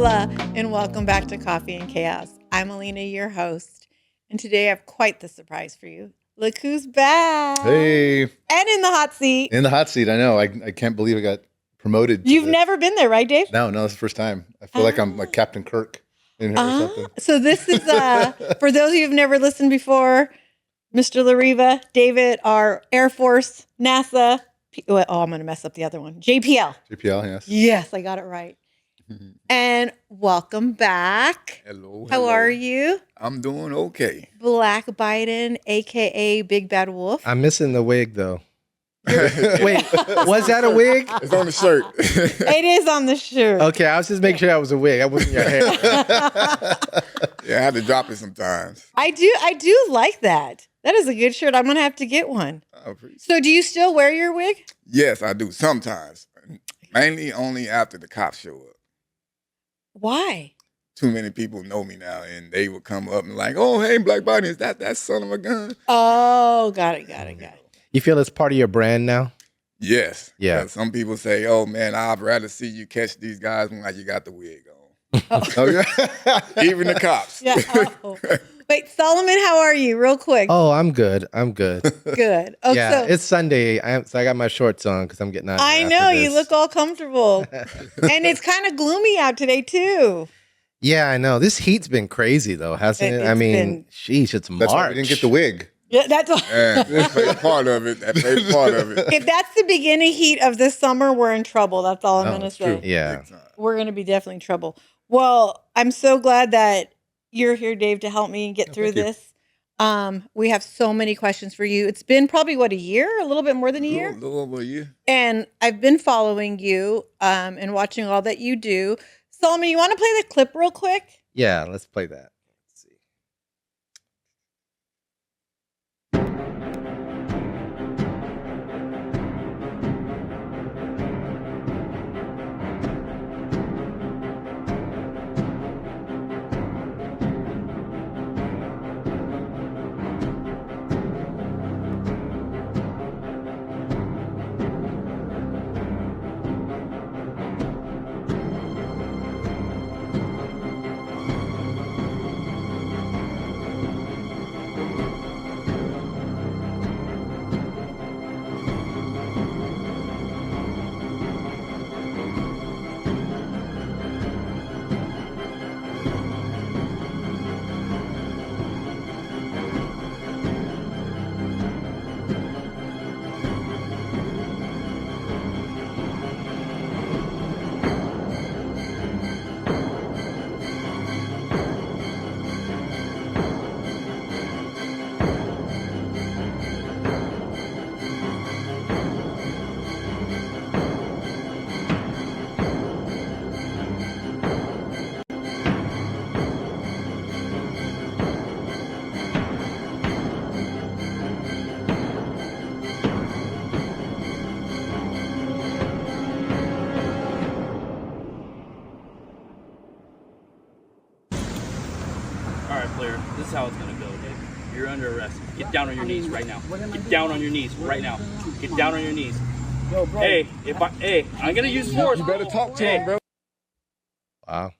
Hola, and welcome back to Coffee and Chaos. I'm Alina, your host, and today I have quite the surprise for you. Look who's back. Hey. And in the hot seat. In the hot seat, I know. I can't believe I got promoted. You've never been there, right, Dave? No, it's the first time. I feel like I'm like Captain Kirk in here or something. So this is, for those of you who've never listened before, Mr. Lariva, David, our Air Force, NASA, I'm going to mess up the other one, JPL. JPL, yes. Yes, I got it right. And welcome back. Hello. How are you? I'm doing okay. Black Biden, a.k.a. Big Bad Wolf. I'm missing the wig, though. Wait, was that a wig? It's on the shirt. It is on the shirt. Okay, I was just making sure that was a wig. That wasn't your hair. Yeah, I had to drop it sometimes. I do like that. That is a good shirt. I'm going to have to get one. So do you still wear your wig? Yes, I do sometimes. Mainly only after the cops show up. Why? Too many people know me now, and they would come up and like, oh, hey, Black Biden, is that son of a gun? Oh, got it. You feel it's part of your brand now? Yes. Yeah. Some people say, oh, man, I'd rather see you catch these guys when you got the wig on. Oh, yeah. Even the cops. Yeah. Oh. Wait, Solomon, how are you? Real quick. Oh, I'm good. Good. Oh, Yeah, so it's Sunday, so I got my shorts on because I'm getting out. I know you look all comfortable, and it's kind of gloomy out today too. Yeah, I know. This heat's been crazy though, hasn't it? I mean, sheesh, it's March. That's why we didn't get the wig. Yeah, that's all. Yeah, that played part of it. If that's the beginning heat of this summer, we're in trouble. That's all I'm going to say. true. Yeah. We're going to be definitely in trouble. Well, I'm so glad that you're here, Dave, to help me get through this. We have so many questions for you. It's been probably, a year? A little bit more than a year? A little over a year. And I've been following you and watching all that you do. Solomon, you want to play the clip real quick? Yeah, let's play that. Let's see. This is how it's gonna go, Dave. You're under arrest. Get down on your knees right now. Get down on your knees right now. Get down on your knees. Yo, bro. Hey, I'm gonna use force. You better talk to him, bro. Wow.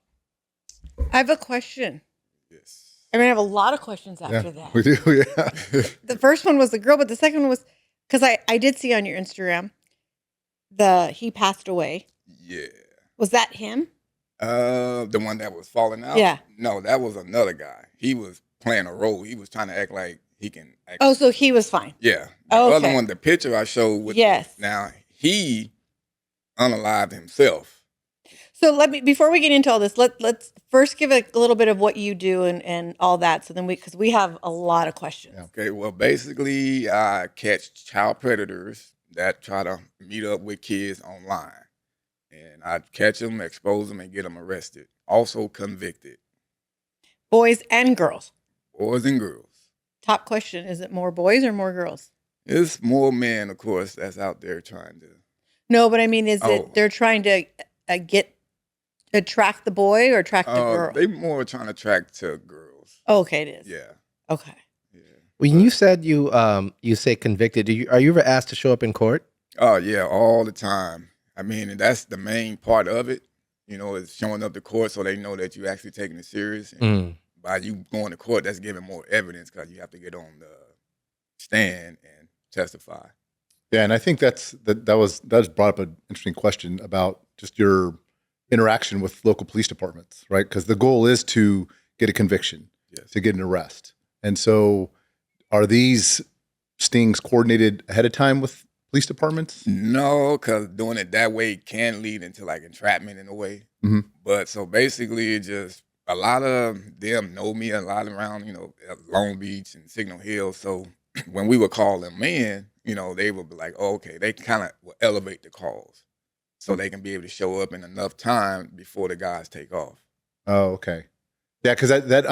I have a question. Yes. I have a lot of questions after that. We do, yeah. The first one was the girl, but the second one was, because I did see on your Instagram, he passed away. Yeah. Was that him? The one that was falling out? Yeah. No, that was another guy. He was playing a role. He was trying to act like he can act. Oh, so he was fine. Yeah. The Okay. other one, the picture I showed with Yes. now he unalived himself. So before we get into all this, let's first give a little bit of what you do and all that. So then because we have a lot of questions. Yeah. Okay, well, basically, I catch child predators that try to meet up with kids online. And I catch them, expose them, and get them arrested. Also convicted. Boys and girls. Boys and girls. Top question, is it more boys or more girls? It's more men, of course, that's out there trying to. No, but I mean, is it they're trying to attract the boy or attract the girl? They more trying to attract to girls. Oh, okay, it is. Yeah. Okay. Yeah. When you said you say convicted, are you ever asked to show up in court? Oh, yeah, all the time. I mean, and that's the main part of it. it's showing up to court so they know that you actually taking it serious. And by you going to court, that's giving more evidence because you have to get on the stand and testify. Yeah, and I think that was brought up an interesting question about just your interaction with local police departments, right? Because the goal is to get a conviction, Yes. to get an arrest. And so are these stings coordinated ahead of time with police departments? No, because doing it that way can lead into like entrapment in a way. Mm-hmm. But so basically, it just a lot of them know me a lot around, Long Beach and Signal Hill. So when we would call them in, they would be like, oh, okay, they kind of will elevate the calls so they can be able to show up in enough time before the guys take off. Oh, okay. Yeah, because that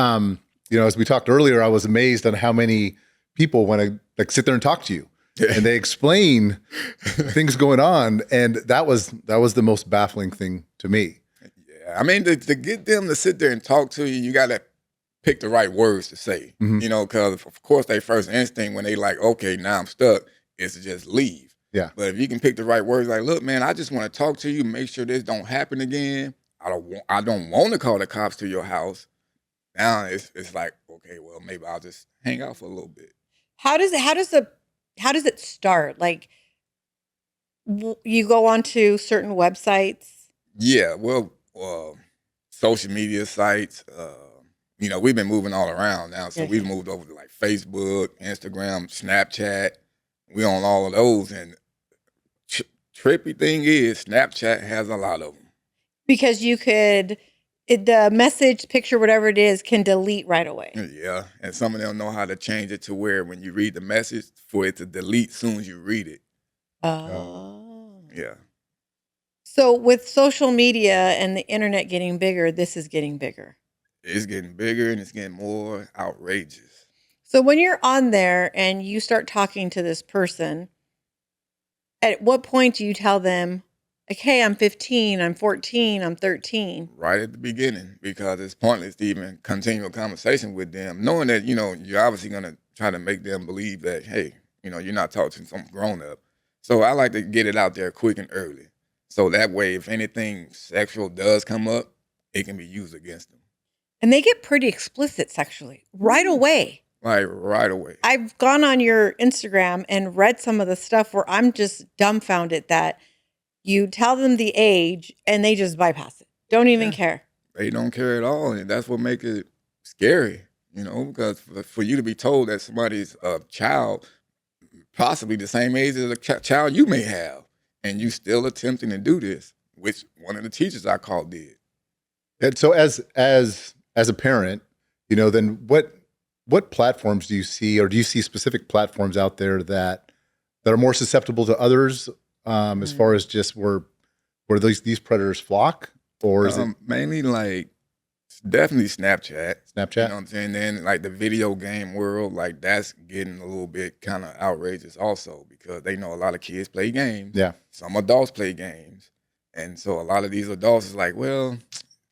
as we talked earlier, I was amazed on how many people want to like sit there and talk to you. And they explain things going on, and that was the most baffling thing to me. Yeah, I mean, to get them to sit there and talk to you, you got to pick the right words to say, because of course their first instinct when they like, okay, now I'm stuck, is to just leave. Yeah. But if you can pick the right words, like, look, man, I just want to talk to you, make sure this don't happen again. I don't want to call the cops to your house. Now it's like, okay, well, maybe I'll just hang out for a little bit. How does it start? Like, you go onto certain websites? Yeah, well, social media sites. We've been moving all around now, so we've moved over to like Facebook, Instagram, Snapchat. We on all of those, and trippy thing is Snapchat has a lot of them because you could. The message, picture, whatever it is, can delete right away. Yeah, and some of them know how to change it to where when you read the message, for it to delete as soon as you read it. Oh. Yeah. So with social media and the internet getting bigger, this is getting bigger. It's getting bigger and it's getting more outrageous. So when you're on there and you start talking to this person, at what point do you tell them, like, hey, I'm 15, I'm 14, I'm 13. Right at the beginning, because it's pointless to even continue a conversation with them, knowing that, you're obviously going to try to make them believe that, hey, you're not talking to some grown up. So I like to get it out there quick and early. So that way, if anything sexual does come up, it can be used against them. And they get pretty explicit sexually right away. Like right away. I've gone on your Instagram and read some of the stuff where I'm just dumbfounded that you tell them the age and they just bypass it. Don't even care. They don't care at all. And that's what makes it scary, because for you to be told that somebody's a child, possibly the same age as a child you may have, and you still attempting to do this, which one of the teachers I called did. And so as a parent, then what platforms do you see, or do you see specific platforms out there that are more susceptible to others? As far as just where these predators flock, or is it mainly like definitely Snapchat? Snapchat, you know what I'm saying? Then like the video game world, like that's getting a little bit kind of outrageous also, because they know a lot of kids play games. Yeah, some adults play games, and so a lot of these adults is like, well,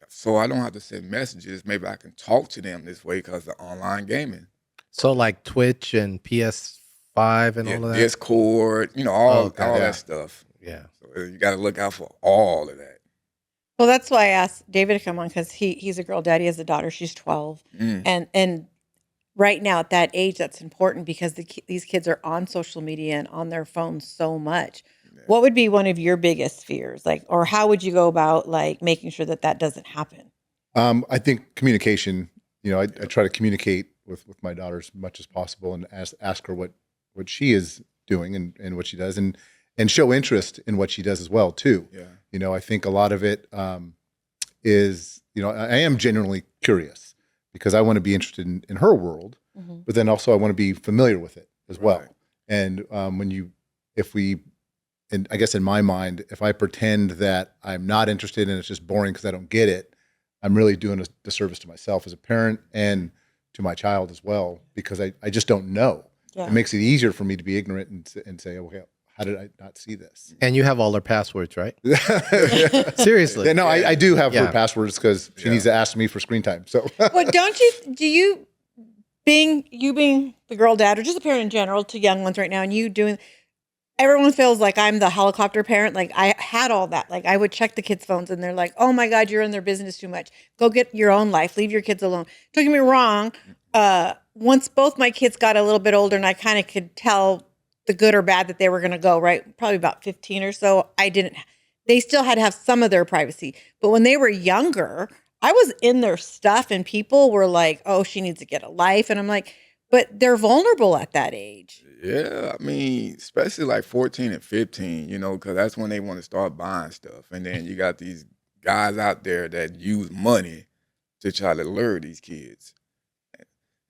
so I don't have to send messages. Maybe I can talk to them this way because of online gaming. So like Twitch and PS5 and all of that? Discord, all that stuff. Yeah. So you got to look out for all of that. Well, that's why I asked David to come on, because he's a girl dad. He has a daughter. She's 12. And right now at that age, that's important because these kids are on social media and on their phones so much. Yeah. What would be one of your biggest fears? Like, or how would you go about like making sure that doesn't happen? I think communication, I try to communicate with my daughter as much as possible and ask her what she is doing and what she does, and show interest in what she does as well too. Yeah. I think a lot of it is, I am genuinely curious because I want to be interested in her world, but then also I want to be familiar with it as well. And and I guess in my mind, if I pretend that I'm not interested and it's just boring because I don't get it, I'm really doing a disservice to myself as a parent and to my child as well, because I just don't know. Yeah. It makes it easier for me to be ignorant and say, okay, how did I not see this? And you have all her passwords, right? Seriously. Yeah, no, I do have her passwords because she needs to ask me for screen time. So, well, do you being the girl dad or just a parent in general to young ones right now, and you doing, everyone feels like I'm the helicopter parent. Like I had all that. Like I would check the kids' phones and they're like, oh my God, you're in their business too much. Go get your own life. Leave your kids alone. Don't get me wrong. Once both my kids got a little bit older and I kind of could tell the good or bad that they were going to go, right? Probably about 15 or so. They still had to have some of their privacy. But when they were younger, I was in their stuff and people were like, oh, she needs to get a life. And I'm like, but they're vulnerable at that age. Yeah, I mean, especially like 14 and 15, because that's when they want to start buying stuff. And then you got these guys out there that use money to try to lure these kids.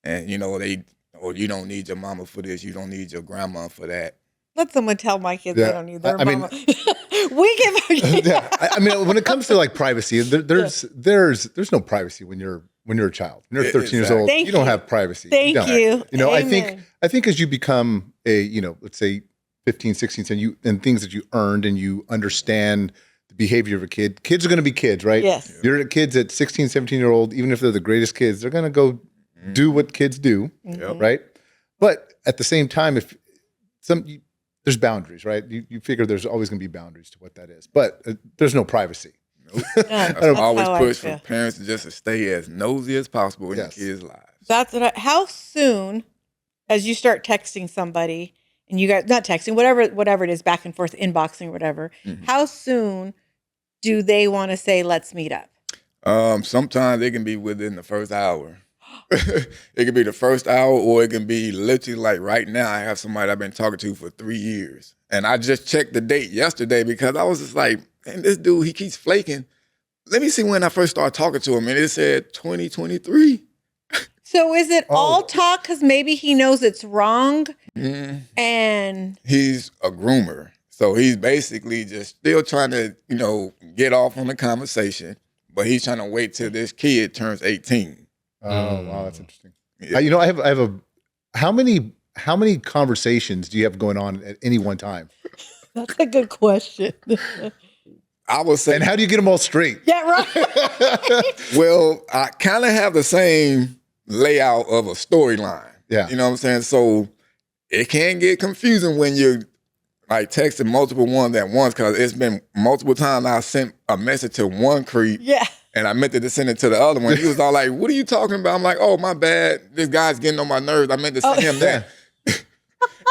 And, you don't need your mama for this. You don't need your grandma for that. Let someone tell my kids they don't need their mama. Yeah, I mean, when it comes to like privacy, there's no privacy when you're a child. When you're 13 years old, you don't have privacy. Thank you. I think as you become let's say 15, 16, and things that you earned and you understand the behavior of a kid, kids are going to be kids, right? Yes. Your kids at 16, 17-year-old, even if they're the greatest kids, they're going to go do what kids do, right? But at the same time, there's boundaries, right? You figure there's always going to be boundaries to what that is, but there's no privacy. Nope. I always push for parents to stay as nosy as possible in your kids' lives. That's how soon, as you start texting somebody, and you guys not texting, whatever it is, back and forth, inboxing, whatever. How soon do they want to say, "Let's meet up"? Sometimes it can be within the first hour. It can be the first hour, or it can be literally like right now. I have somebody I've been talking to for 3 years, and I just checked the date yesterday because I was just like, man, this dude, he keeps flaking. Let me see when I first started talking to him, and it said 2023. So is it all talk because maybe he knows it's wrong, and he's a groomer, so he's basically just still trying to, get off on the conversation, but he's trying to wait till this kid turns 18. Oh, wow, that's interesting. Yeah. I have how many conversations do you have going on at any one time? That's a good question. I would say, and how do you get them all straight? Yeah, right. Well, I kind of have the same layout of a storyline. Yeah, you know what I'm saying. So it can get confusing when you're like texting multiple ones at once, because it's been multiple times I sent a message to one creep. Yeah. And I meant to send it to the other one. He was all like, what are you talking about? I'm like, oh, my bad. This guy's getting on my nerves. I meant to send him that.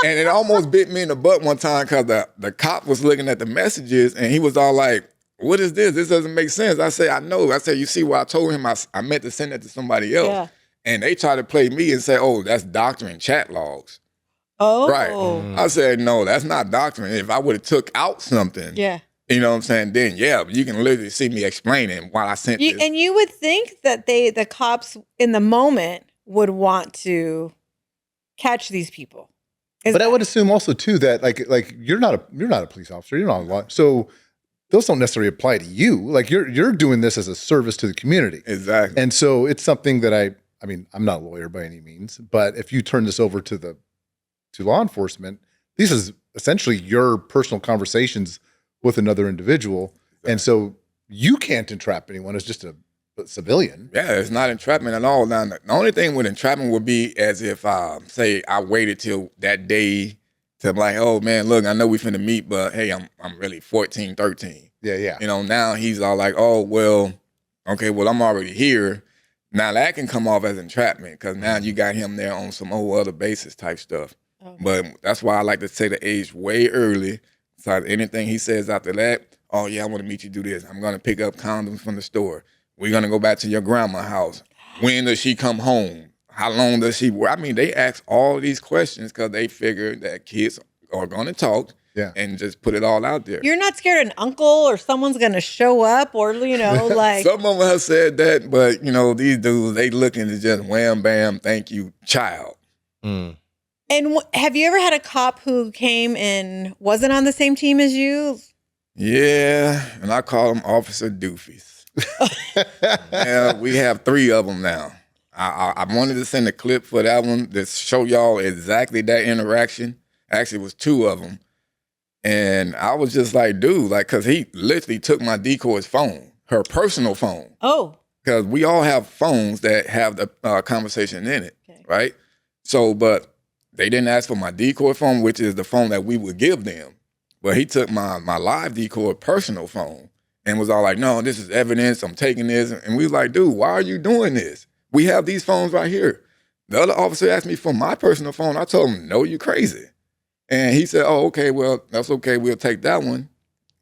And it almost bit me in the butt one time because the cop was looking at the messages and he was all like, what is this? This doesn't make sense. I say, I know. I said, you see what I told him? I meant to send that to somebody else. Yeah. And they tried to play me and say, oh, that's doctoring chat logs. Oh. Right. I said, no, that's not doctoring. If I would have took out something. Yeah. You know what I'm saying? Then, yeah, you can literally see me explaining why I sent this. And you would think that the cops in the moment would want to catch these people. But I would assume also too that like you're not a police officer, you're not a law, so those don't necessarily apply to you. Like you're doing this as a service to the community. Exactly. And so it's something that I mean, I'm not a lawyer by any means, but if you turn this over to law enforcement, this is essentially your personal conversations with another individual. Exactly. And so you can't entrap anyone as just a civilian. Yeah, it's not entrapment at all. Now, the only thing with entrapment would be as if, say, I waited till that day to be like, oh, man, look, I know we finna meet, but hey, I'm really 14, 13. Yeah. Now he's all like, oh, well, okay, well, I'm already here. Now that can come off as entrapment because now you got him there on some whole other basis type stuff. Okay. But that's why I like to say the age way early. So anything he says after that, oh, yeah, I want to meet you do this. I'm going to pick up condoms from the store. We're going to go back to your grandma's house. When does she come home? How long does she work? I mean, they ask all these questions because they figure that kids are going to talk and just put it all out there. You're not scared an uncle or someone's going to show up or, like. Some of them have said that, but, these dudes, they looking to just wham, bam, thank you, child. Mm. And have you ever had a cop who came and wasn't on the same team as you? Yeah, and I call them Officer Doofies. Yeah, we have 3 of them now. I wanted to send a clip for that one to show y'all exactly that interaction. Actually, it was 2 of them. And I was just like, dude, because he literally took my decoy's phone, her personal phone. Oh. Because we all have phones that have the conversation in it, right? So, but they didn't ask for my decoy phone, which is the phone that we would give them. But he took my live decoy personal phone and was all like, no, this is evidence. I'm taking this. And we was like, dude, why are you doing this? We have these phones right here. The other officer asked me for my personal phone. I told him, no, you're crazy. And he said, oh, okay, well, that's okay. We'll take that one.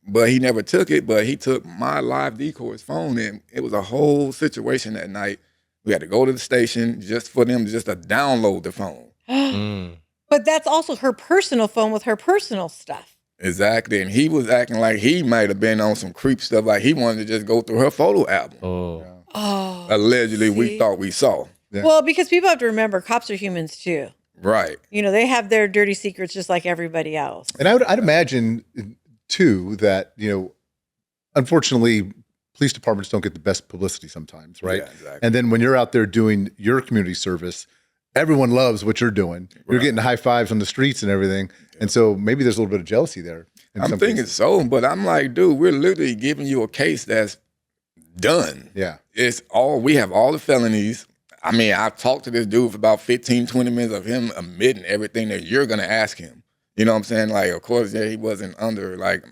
But he never took it, but he took my live decoy's phone, and it was a whole situation that night. We had to go to the station just for them just to download the phone. But that's also her personal phone with her personal stuff. Exactly. And he was acting like he might have been on some creep stuff, like he wanted to just go through her photo album. Oh. Allegedly, see? we thought we saw. Yeah. Well, because people have to remember, cops are humans too. Right. You know, they have their dirty secrets just like everybody else. And I'd imagine too that, you know, unfortunately, police departments don't get the best publicity sometimes, right? Yeah, exactly. And then when you're out there doing your community service, everyone loves what you're doing. You're getting high fives on the streets and everything. And so maybe there's a little bit of jealousy there. I'm thinking so, but I'm like, dude, we're literally giving you a case that's done. Yeah. We have all the felonies. I mean, I've talked to this dude for about 15, 20 minutes of him admitting everything that you're going to ask him. You know what I'm saying? Like, of course, yeah, he wasn't under like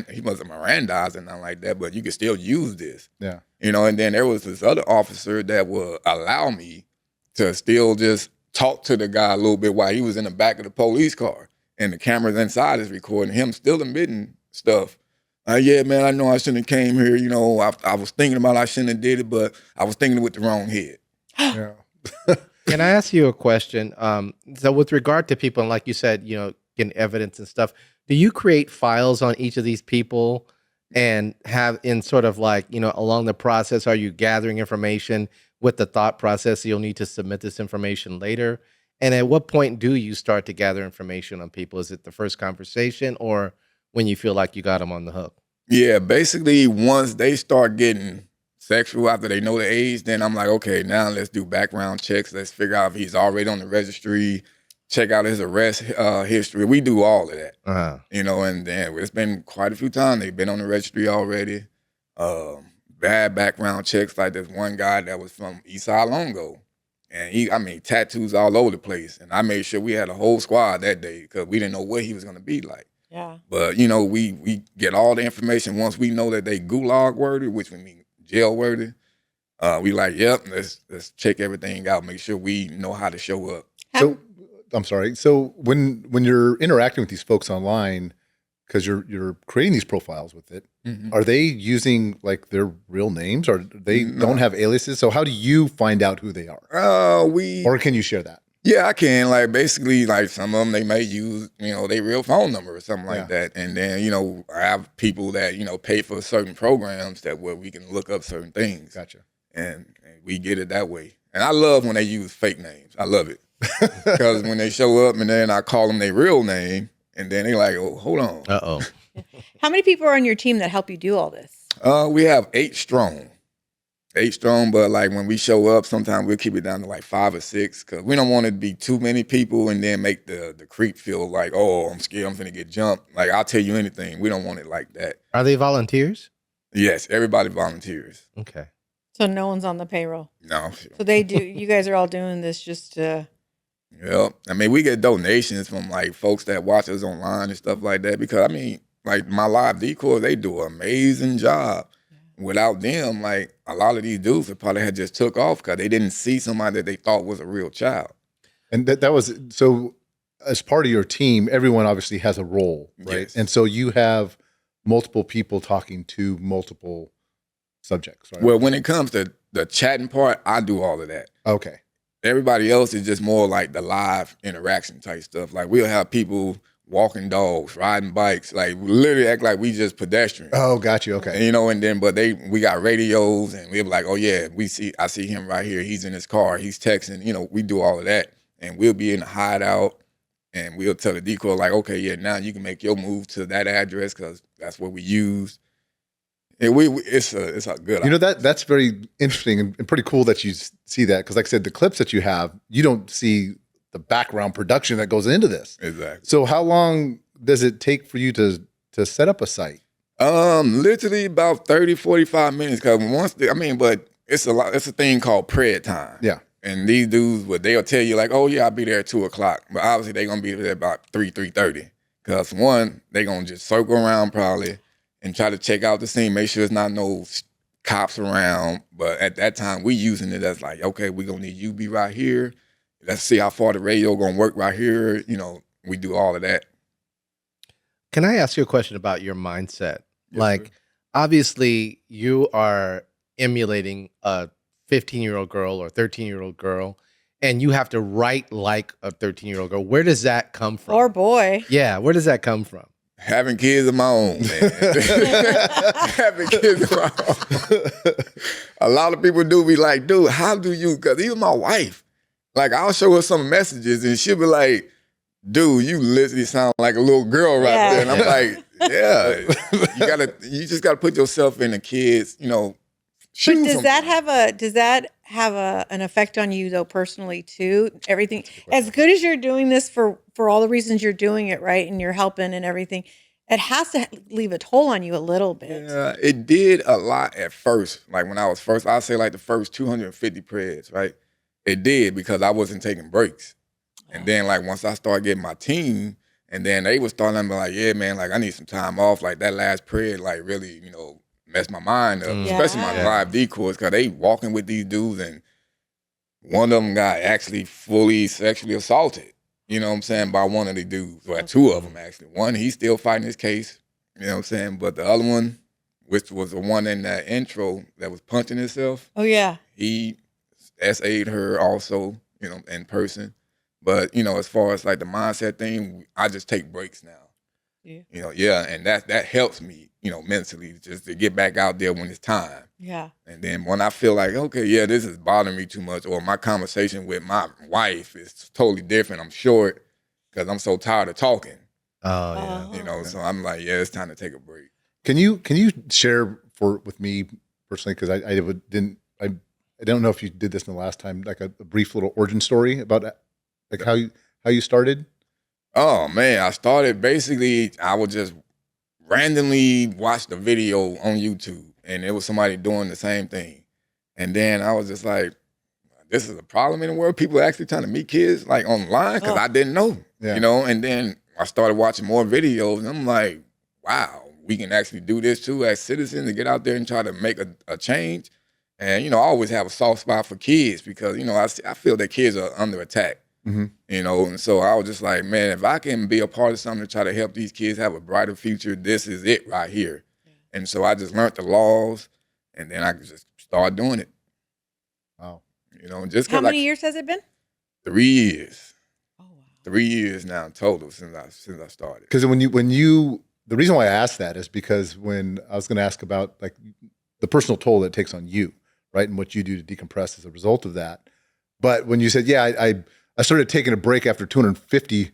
he wasn't Mirandized and nothing like that, but you could still use this. Yeah. You know, and then there was this other officer that would allow me to still just talk to the guy a little bit while he was in the back of the police car. And the cameras inside is recording him still admitting stuff. Yeah, man, I know I shouldn't have came here. You know, I was thinking about I shouldn't have did it, but I was thinking with the wrong head. Yeah. Can I ask you a question? So with regard to people, and like you said, you know, getting evidence and stuff, do you create files on each of these people and have in sort of like, you know, along the process, are you gathering information with the thought process you'll need to submit this information later? And at what point do you start to gather information on people? Is it the first conversation or when you feel like you got them on the hook? Yeah, basically once they start getting sexual after they know the age, then I'm like, okay, now let's do background checks. Let's figure out if he's already on the registry, check out his arrest history. We do all of that, you know, and then it's been quite a few times. They've been on the registry already. Bad background checks, like this one guy that was from Eastside Longo. And tattoos all over the place. And I made sure we had a whole squad that day because we didn't know what he was going to be like. Yeah. But, you know, we get all the information once we know that they gulag worthy, which we mean jail worthy. We like, yep, let's check everything out, make sure we know how to show up. So I'm sorry. So when you're interacting with these folks online, because you're creating these profiles with it, are they using like their real names or they don't have aliases? So how do you find out who they are? Or can you share that? Yeah, I can. Like basically, like some of them they may use, you know, their real phone number or something like that. And then, you know, I have people that, you know, pay for certain programs that where we can look up certain things. Gotcha. And we get it that way. And I love when they use fake names. I love it. Because when they show up and then I call them their real name, and then they like, oh, hold on. Uh-oh. How many people are on your team that help you do all this? We have 8 strong. 8 strong, but like when we show up, sometimes we'll keep it down to like 5 or 6 because we don't want it to be too many people and then make the creep feel like, oh, I'm scared, I'm finna get jumped. Like, I'll tell you anything. We don't want it like that. Are they volunteers? Yes, everybody volunteers. Okay. So no one's on the payroll. No. So they do. You guys are all doing this just to. Yep. I mean, we get donations from like folks that watch us online and stuff like that because, I mean, like my live decoys, they do an amazing job. Without them, like a lot of these dudes would probably had just took off because they didn't see somebody that they thought was a real child. And that was, so as part of your team, everyone obviously has a role, right? Yes. And so you have multiple people talking to multiple subjects, right? Well, when it comes to the chatting part, I do all of that. Okay. Everybody else is just more like the live interaction type stuff. Like we'll have people walking dogs, riding bikes, like we literally act like we just pedestrians. Oh, got you. Okay. And, you know, and then we got radios and we'll be like, oh yeah, I see him right here. He's in his car. He's texting. You know, we do all of that, and we'll be in the hideout, and we'll tell the decoy like, okay, yeah, now you can make your move to that address because that's what we use. And it's a good. You know, that's very interesting and pretty cool that you see that because, like I said, the clips that you have, you don't see the background production that goes into this. Exactly. So how long does it take for you to set up a site? Literally about 30, 45 minutes. Cause but it's a thing called prayer time. Yeah. And these dudes, they'll tell you like, oh yeah, I'll be there at 2:00. But obviously they're gonna be there about 3:30. Cause one, they're gonna just circle around probably and try to check out the scene, make sure there's not no cops around. But at that time, we using it as like, okay, we're gonna need you to be right here. Let's see how far the radio gonna work right here. You know, we do all of that. Can I ask you a question about your mindset? Yes, Like, sir. obviously, you are emulating a 15-year-old girl or 13-year-old girl, and you have to write like a 13-year-old girl. Where does that come from? Or boy. Yeah, where does that come from? Having kids of my own, man. Having kids of my own. A lot of people do be like, dude, how do you? Because even my wife, like, I'll show her some messages and she'll be like, dude, you literally sound like a little girl right Yeah. there. And I'm like, yeah, you just gotta put yourself in the kids, you know, shoes. But sometimes. does that have an effect on you though personally too? Everything as good as you're doing this for all the reasons you're doing it, right? And you're helping and everything, it has to leave a toll on you a little bit. Yeah, it did a lot at first. Like when I was first, I'd say like the first 250 prayers, right? It did because I wasn't taking breaks. And then like once I started getting my team, and then they was starting to be like, yeah, man, like I need some time off. Like that last prayer, like really, you know, messed my mind up, especially my Yeah. live decoys, because they walking with these dudes and one of them got actually fully sexually assaulted, you know what I'm saying, by one of the dudes. Well, two of them actually. One, he's still fighting his case, you know what I'm saying? But the other one, which was the one in that intro that was punching himself, Oh yeah. he SA'd her also, you know, in person. But, you know, as far as like the mindset thing, I just take breaks now. Yeah. You know, and that helps me, you know, mentally just to get back out there when it's time. Yeah. And then when I feel like, okay, yeah, this is bothering me too much, or my conversation with my wife is totally different, I'm short because I'm so tired of talking. Oh, yeah. You know, so I'm like, yeah, it's time to take a break. Can you share with me personally, because I don't know if you did this in the last time, like a brief little origin story about like how you started? Oh man, I started basically, I would just randomly watch the video on YouTube and it was somebody doing the same thing. And then I was just like, this is a problem in the world. People are actually trying to meet kids like online because I didn't know, Yeah. you know? And then I started watching more videos and I'm like, wow, we can actually do this too as citizens to get out there and try to make a change. And, you know, I always have a soft spot for kids because, you know, I feel that kids are under attack. Mm-hmm. You know, and so I was just like, man, if I can be a part of something to try to help these kids have a brighter future, this is it right here. And so I just learned the laws, and then I could just start doing it. Wow. You know, just How because many years has it been? 3 years, Oh wow. 3 years now total since I started. Because when you the reason why I asked that is because when I was going to ask about like the personal toll that it takes on you, right, and what you do to decompress as a result of that. But when you said, yeah, I started taking a break after 250.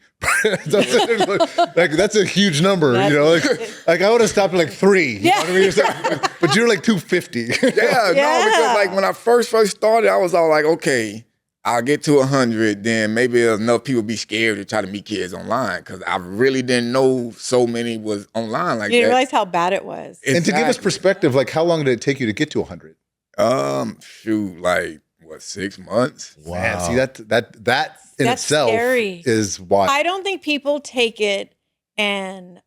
Like that's a huge number, you know. Like I would have stopped at like 3. You know what I mean? Like, but you're like 250. Yeah, no, because like when I first started, I was all like, okay, I'll get to 100, then maybe enough people be scared to try to meet kids online because I really didn't know so many was online like You didn't that. realize how bad it was. And to give us Exactly. perspective, like how long did it take you to get to 100? Shoot, like what, 6 months? Man, see that in That's itself scary. is why. I don't think people take it, and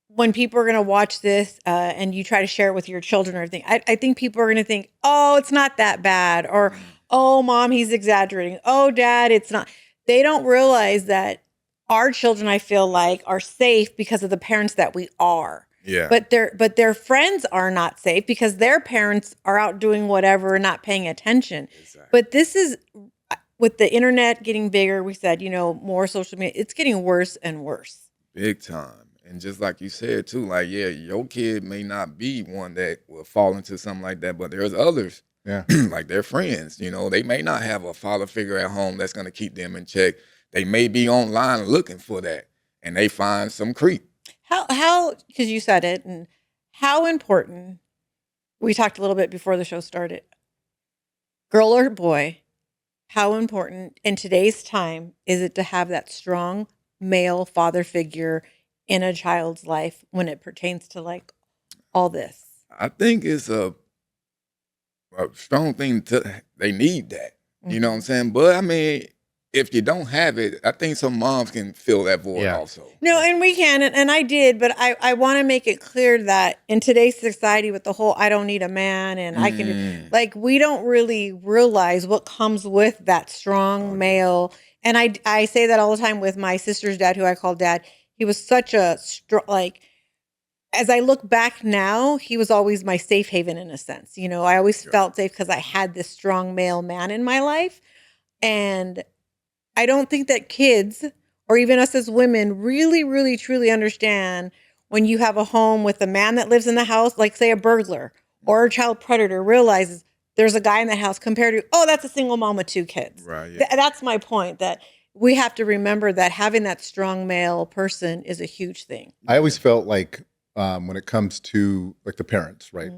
when people are going to watch this and you try to share it with your children or everything, I think people are going to think, oh, it's not that bad, or oh, mom, he's exaggerating. Oh, dad, it's not. They don't realize that our children, I feel like, are safe because of the parents that we are. Yeah. But their friends are not safe because their parents are out doing whatever and not paying attention. Exactly. But this is, with the internet getting bigger, we said, you know, more social media, it's getting worse and worse. Big time. And just like you said too, like, yeah, your kid may not be one that will fall into something like that, but there's others. Yeah. Like their friends, you know, they may not have a father figure at home that's going to keep them in check. They may be online looking for that and they find some creep. How, because you said it, and how important, we talked a little bit before the show started, girl or boy, how important in today's time is it to have that strong male father figure in a child's life when it pertains to like all this? I think it's a strong thing they need that. You know what I'm saying? But I mean, if you don't have it, I think some moms can fill that void Yeah. also. No, and we can, and I did, but I want to make it clear that in today's society with the whole I don't need a man and I can do, like, we don't really realize what comes with that strong male. And I say that all the time with my sister's dad, who I call dad. He was such a strong, like, as I look back now, he was always my safe haven in a sense. You know, I always felt safe because I had this strong male man in my life. And I don't think that kids or even us as women really, really, truly understand when you have a home with a man that lives in the house, like say a burglar or a child predator realizes there's a guy in the house compared to, oh, that's a single mom with 2 kids. Right. Yeah. That's my point, that we have to remember that having that strong male person is a huge thing. I always felt like when it comes to like the parents, right?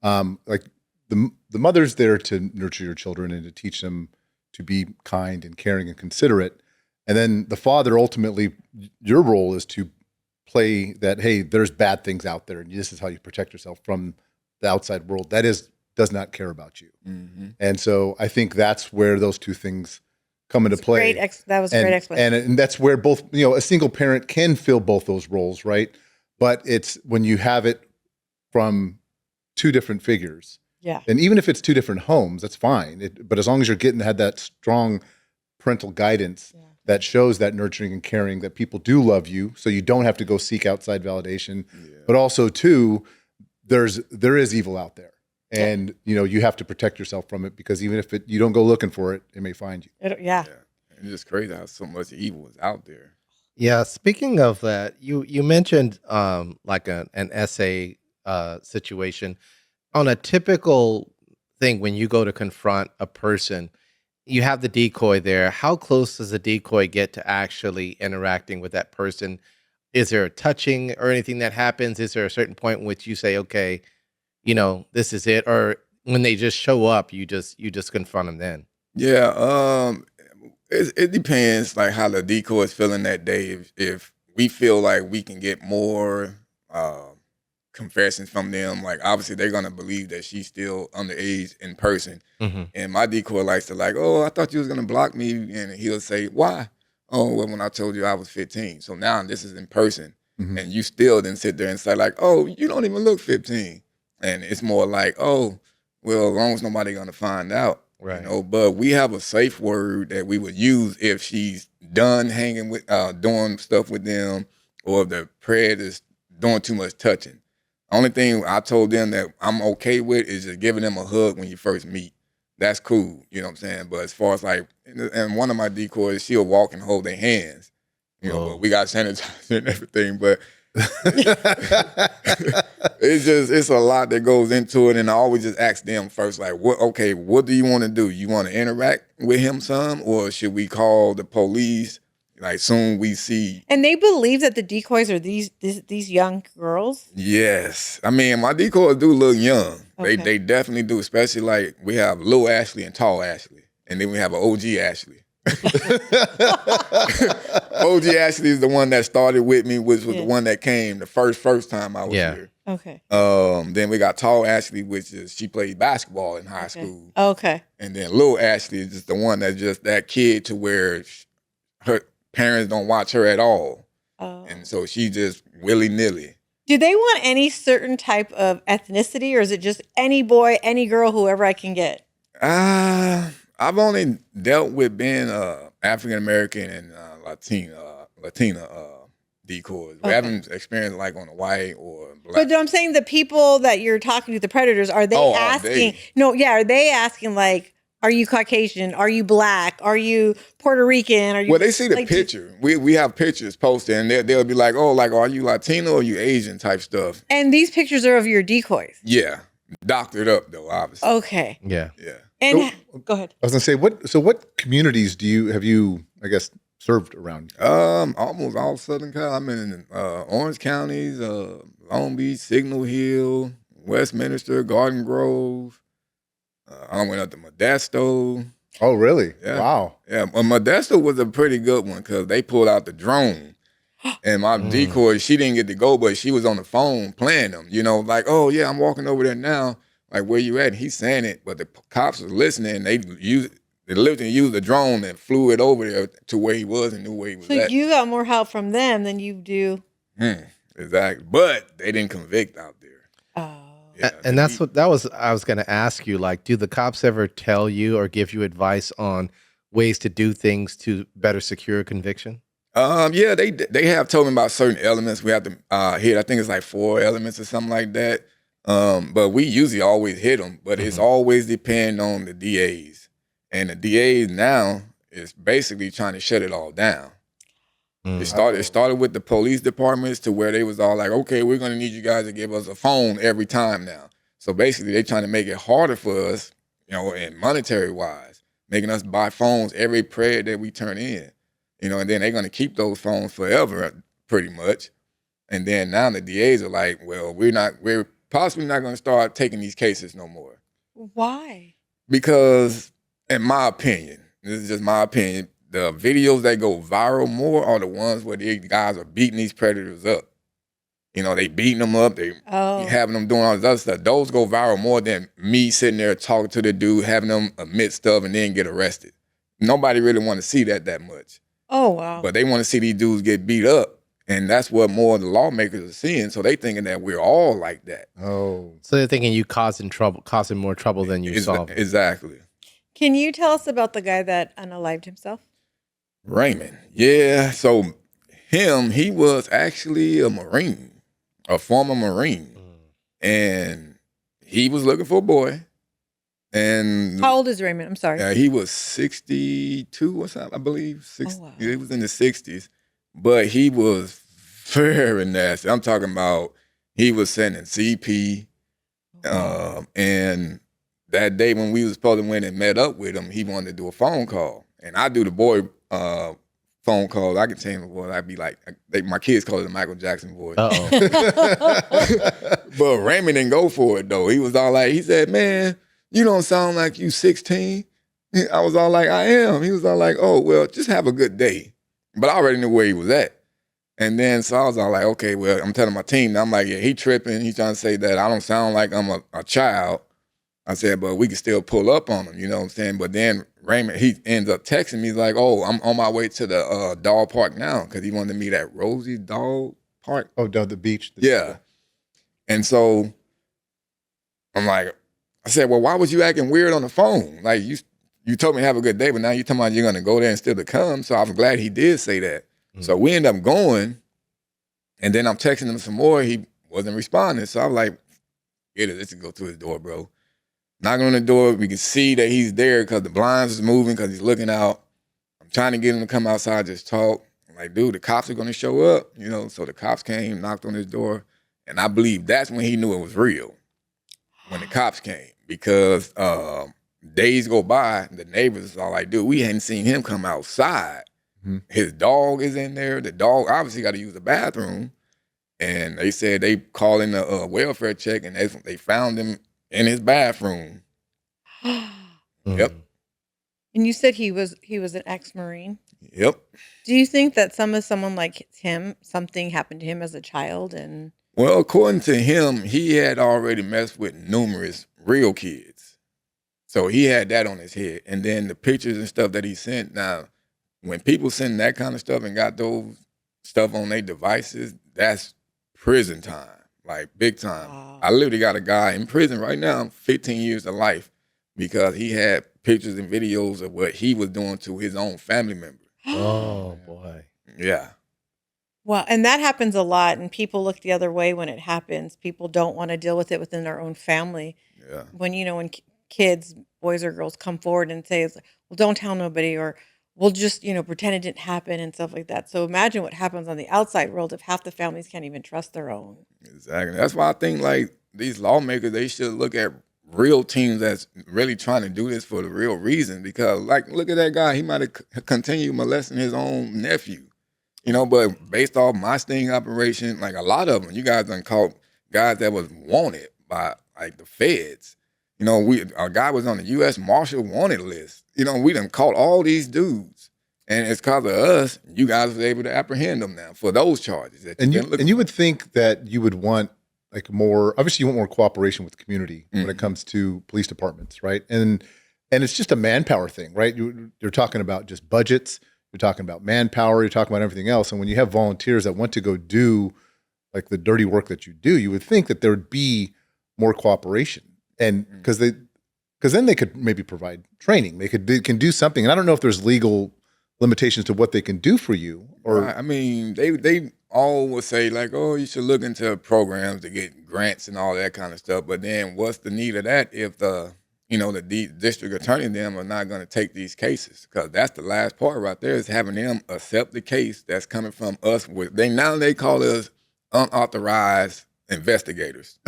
Like the mother's there to nurture your children and to teach them to be kind and caring and considerate. And then the father, ultimately, your role is to play that, hey, there's bad things out there, and this is how you protect yourself from the outside world that does not care about you. And so I think that's where those two things come into play. That was a great explanation. And that's where both, a single parent can fill both those roles, right? But it's when you have it from 2 different figures. Yeah. And even if it's 2 different homes, that's fine. But as long as you're had that strong parental guidance that shows that nurturing and caring, that people do love you, so you don't have to go seek outside validation. But also, too, there is evil out there, and you have to protect yourself from it, because even if you don't go looking for it, it may find you. Yeah. It's just crazy how so much evil is out there. Yeah. Speaking of that, you mentioned like an essay situation. On a typical thing, when you go to confront a person, you have the decoy there. How close does the decoy get to actually interacting with that person? Is there a touching or anything that happens? Is there a certain point in which you say, okay, this is it? Or when they just show up, you just confront them then? Yeah, it depends, like how the decoy is feeling that day. If we feel like we can get more confessions from them, like obviously they're gonna believe that she's still underage in person. And my decoy likes to oh, I thought you was gonna block me, and he'll say, why? Oh, well, when I told you I was 15. So now this is in person, and you still didn't sit there and say oh, you don't even look 15. And it's more like, oh, well, as long as nobody gonna find out. Right. But we have a safe word that we would use if she's done hanging with, doing stuff with them, or if the predator's doing too much touching. Only thing I told them that I'm okay with is just giving them a hug when you first meet. That's cool, you know what I'm saying? But as far as and one of my decoys, she'll walk and hold their hands, but we got sanitizer and everything, but it's a lot that goes into it. And I always just ask them first, what do you want to do? You want to interact with him some, or should we call the police? Soon we see. And they believe that the decoys are these young girls? Yes. I mean, my decoys do look young. Okay. They definitely do, especially we have Lil Ashley and Tall Ashley. And then we have an OG Ashley. OG Ashley is the one that started with me, which was the one that came the first time I was here. Okay. Then we got Tall Ashley, which is she played basketball in high school. Okay. And then Lil Ashley is just the one that's just that kid to where her parents don't watch her at all. And so she just willy-nilly. Do they want any certain type of ethnicity, or is it just any boy, any girl, whoever I can get? I've only dealt with being African American and Latina decoys. We haven't experienced on the white or black. But I'm saying the people that you're talking to, the predators, are they asking? No, yeah, are they asking are you Caucasian? Are you black? Are you Puerto Rican? Are you? Well, they see the picture. We have pictures posted, and they'll be like, oh, are you Latino or are you Asian type stuff? And these pictures are of your decoys. Yeah, doctored up though, obviously. Okay. Yeah. Yeah. And go ahead. I was gonna say, what communities have you, I guess, served around? Almost all Southern Cal. I'm in Orange counties, Long Beach, Signal Hill, Westminster, Garden Grove. I went up to Modesto. Oh, really? Yeah. Wow. Yeah, well, Modesto was a pretty good one because they pulled out the drone. And my decoy, she didn't get to go, but she was on the phone playing them. Oh, yeah, I'm walking over there now. Where you at? And he's saying it, but the cops was listening. They literally used a drone and flew it over there to where he was and knew where he was So at. you got more help from them than you do. Exactly. But they didn't convict out there. Oh. Yeah, And that's what I was going to ask you. Like, do the cops ever tell you or give you advice on ways to do things to better secure a conviction? Yeah, they have told me about certain elements we have to hit. I think it's like 4 elements or something like that. But we usually always hit them. But it's always depend on the DAs, and the DAs now is basically trying to shut it all down. It started with the police departments to where they was all like, okay, we're gonna need you guys to give us a phone every time now. So basically, they trying to make it harder for us, and monetary wise, making us buy phones every prayer that we turn in. And then they're going to keep those phones forever, pretty much. And then now the DAs are like, well, we're possibly not going to start taking these cases no more. Why? Because, in my opinion, this is just my opinion, the videos that go viral more are the ones where these guys are beating these predators up. They beating them up, they having them doing all this other stuff. Those go viral more than me sitting there talking to the dude, having them admit stuff and then get arrested. Nobody really want to see that much. Oh, wow. But they want to see these dudes get beat up. And that's what more of the lawmakers are seeing. So they thinking that we're all like that. Oh. So they're thinking you causing more trouble than you solve. Exactly. Can you tell us about the guy that unalived himself? Raymond. Yeah. So he was actually a Marine, a former Marine. And he was looking for a boy. And how old is Raymond? I'm sorry. He was 62 or something, I believe. Wow. He was in the 60s. But he was very nasty. I'm talking about he was sending CP. And that day when we was supposed to went and met up with him, he wanted to do a phone call. And I do the boy phone calls. I can change my voice. I'd be like, my kids call it the Michael Jackson voice. But Raymond didn't go for it, though. He was all like, he said, man, you don't sound like you 16. I was all like, I am. He was all like, oh, well, just have a good day. But I already knew where he was at. And then so I was all like, okay, well, I'm telling my team, I'm like, yeah, he tripping. He's trying to say that I don't sound like I'm a child. I said, but we can still pull up on him, you know what I'm saying? But then Raymond, he ends up texting me, he's like, oh, I'm on my way to the dog park now, because he wanted to meet at Rosie's Dog Park. Oh, down the beach. Yeah. And so I'm like, I said, well, why was you acting weird on the phone? Like, you told me to have a good day, but now you're talking about you're going to go there and still to come. So I'm glad he did say that. Mm-hmm. So we end up going, and then I'm texting him some more. He wasn't responding. So I'm like, let's go to his door, bro. Knocking on the door. We can see that he's there because the blinds is moving because he's looking out. I'm trying to get him to come outside, just talk. I'm like, dude, the cops are going to show up. So the cops came, knocked on his door. And I believe that's when he knew it was real, when the cops came. Because days go by, the neighbors are like, dude, we hadn't seen him come outside. Mm-hmm. His dog is in there. The dog obviously got to use the bathroom. And they said they called in a welfare check, and they found him in his bathroom. Yep. And you said he was an ex-Marine? Yep. Do you think that someone like him, something happened to him as a child? And well, according to him, he had already messed with numerous real kids. So he had that on his head. And then the pictures and stuff that he sent. Now, when people send that kind of stuff and got those stuff on their devices, that's prison time, like big time. Wow. I literally got a guy in prison right now, 15 years to life, because he had pictures and videos of what he was doing to his own family member. Oh, boy. Yeah. Well, and that happens a lot, and people look the other way when it happens. People don't want to deal with it within their own family. Yeah. When kids, boys or girls, come forward and say, well, don't tell nobody, or we'll just, pretend it didn't happen and stuff like that. So imagine what happens on the outside world if half the families can't even trust their own. Exactly. That's why I think, like, these lawmakers, they should look at real teams that's really trying to do this for the real reason. Because, like, look at that guy. He might have continued molesting his own nephew. But based off my sting operation, like a lot of them, you guys done caught guys that was wanted by, like, the feds. A guy was on the U.S. Marshal wanted list. We done caught all these dudes. And it's because of us, you guys was able to apprehend them now for those charges. And you would think that you would want, like, more, obviously you want more cooperation with the community when it comes to police departments, right? And and it's just a manpower thing, right? You're talking about just budgets. You're talking about manpower. You're talking about everything else. And when you have volunteers that want to go do like the dirty work that you do, you would think that there would be more cooperation, and because then they could maybe provide training. They can do something. And I don't know if there's legal limitations to what they can do for you. Or I mean, they all would say like, oh, you should look into programs to get grants and all that kind of stuff. But then what's the need of that if the district attorney and them are not going to take these cases? Because that's the last part right there, is having them accept the case that's coming from us. They call us unauthorized investigators.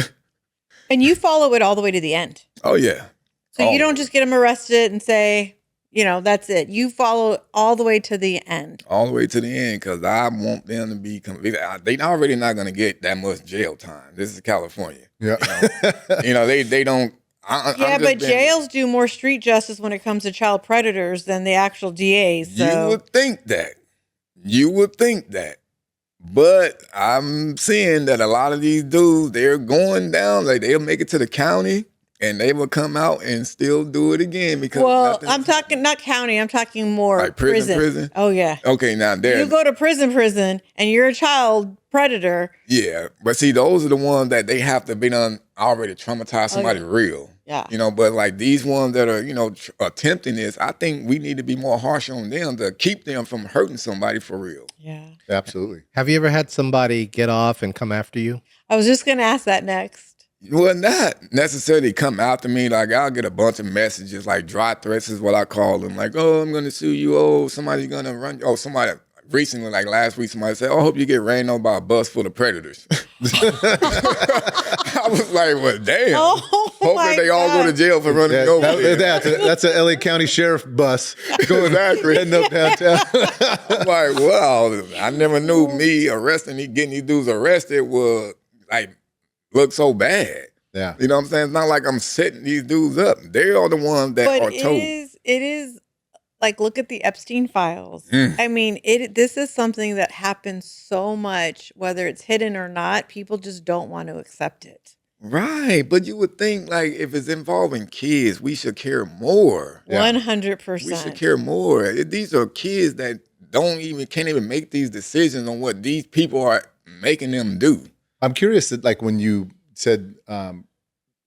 And you follow it all the way to the end. Oh yeah. So you don't just get them arrested and say, that's it. You follow all the way to the end. All the way to the end, because I want them to be convicted. They already not going to get that much jail time. This is California. Yeah. They don't. But jails do more street justice when it comes to child predators than the actual DAs. So. You would think that. But I'm seeing that a lot of these dudes, they're going down, like they'll make it to the county and they will come out and still do it again because I'm talking not county, I'm talking more like prison. Oh yeah. Okay, now there you go to prison and you're a child predator. Yeah. But see, those are the ones that they have to be done already traumatize somebody real. Yeah. But like these ones that are, attempting this, I think we need to be more harsh on them to keep them from hurting somebody for real. Yeah. Absolutely. Have you ever had somebody get off and come after you? I was just going to ask that next. Well, not necessarily come after me. Like, I'll get a bunch of messages, like dry threats is what I call them. Like, oh, I'm going to sue you. Oh, somebody's going to run. Oh, somebody recently, like last week, somebody said, oh, I hope you get ran over by a bus full of predators. I was like, well, damn. Oh, hoping they all go to jail for running over. That's a LA County Sheriff bus going heading up downtown. I'm like, wow, I never knew me getting these dudes arrested would like look so bad. Yeah. You know what I'm saying? It's not like I'm setting these dudes up. They are the ones that are told. It is like, look at the Epstein files. I mean, this is something that happens so much, whether it's hidden or not, people just don't want to accept it. Right. But you would think like if it's involving kids, we should care more. 100%. We should care more. These are kids that can't even make these decisions on what these people are making them do. I'm curious that, like, when you said,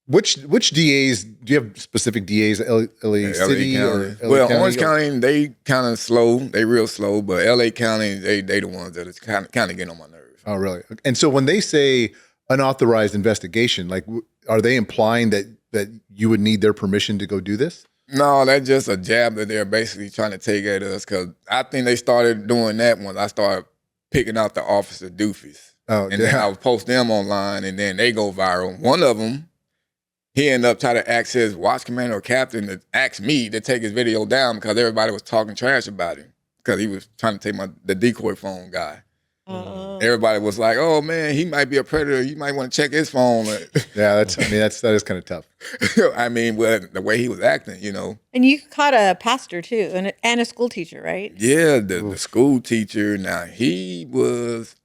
which DAs, do you have specific DAs, LA City or LA Well, County? Orange County, they kind of slow. They real slow. But LA County, they the ones that is kind of getting on my nerves. Oh, really? And so when they say unauthorized investigation, like, are they implying that you would need their permission to go do this? No, that's just a jab that they're basically trying to take at us. Because I think they started doing that when I started picking out the officer doofies. Oh, and then I would post them online, and then they go viral. One of them, he ended up trying to ask his watch commander or captain to ask me to take his video down because everybody was talking trash about him because he was trying to take the decoy phone guy. Everybody was like, "Oh man, he might be a predator. You might want to check his phone." Yeah, that is kind of tough. I mean, the way he was acting, And you caught a pastor too, and a school teacher, right? Yeah, the school teacher. Now he was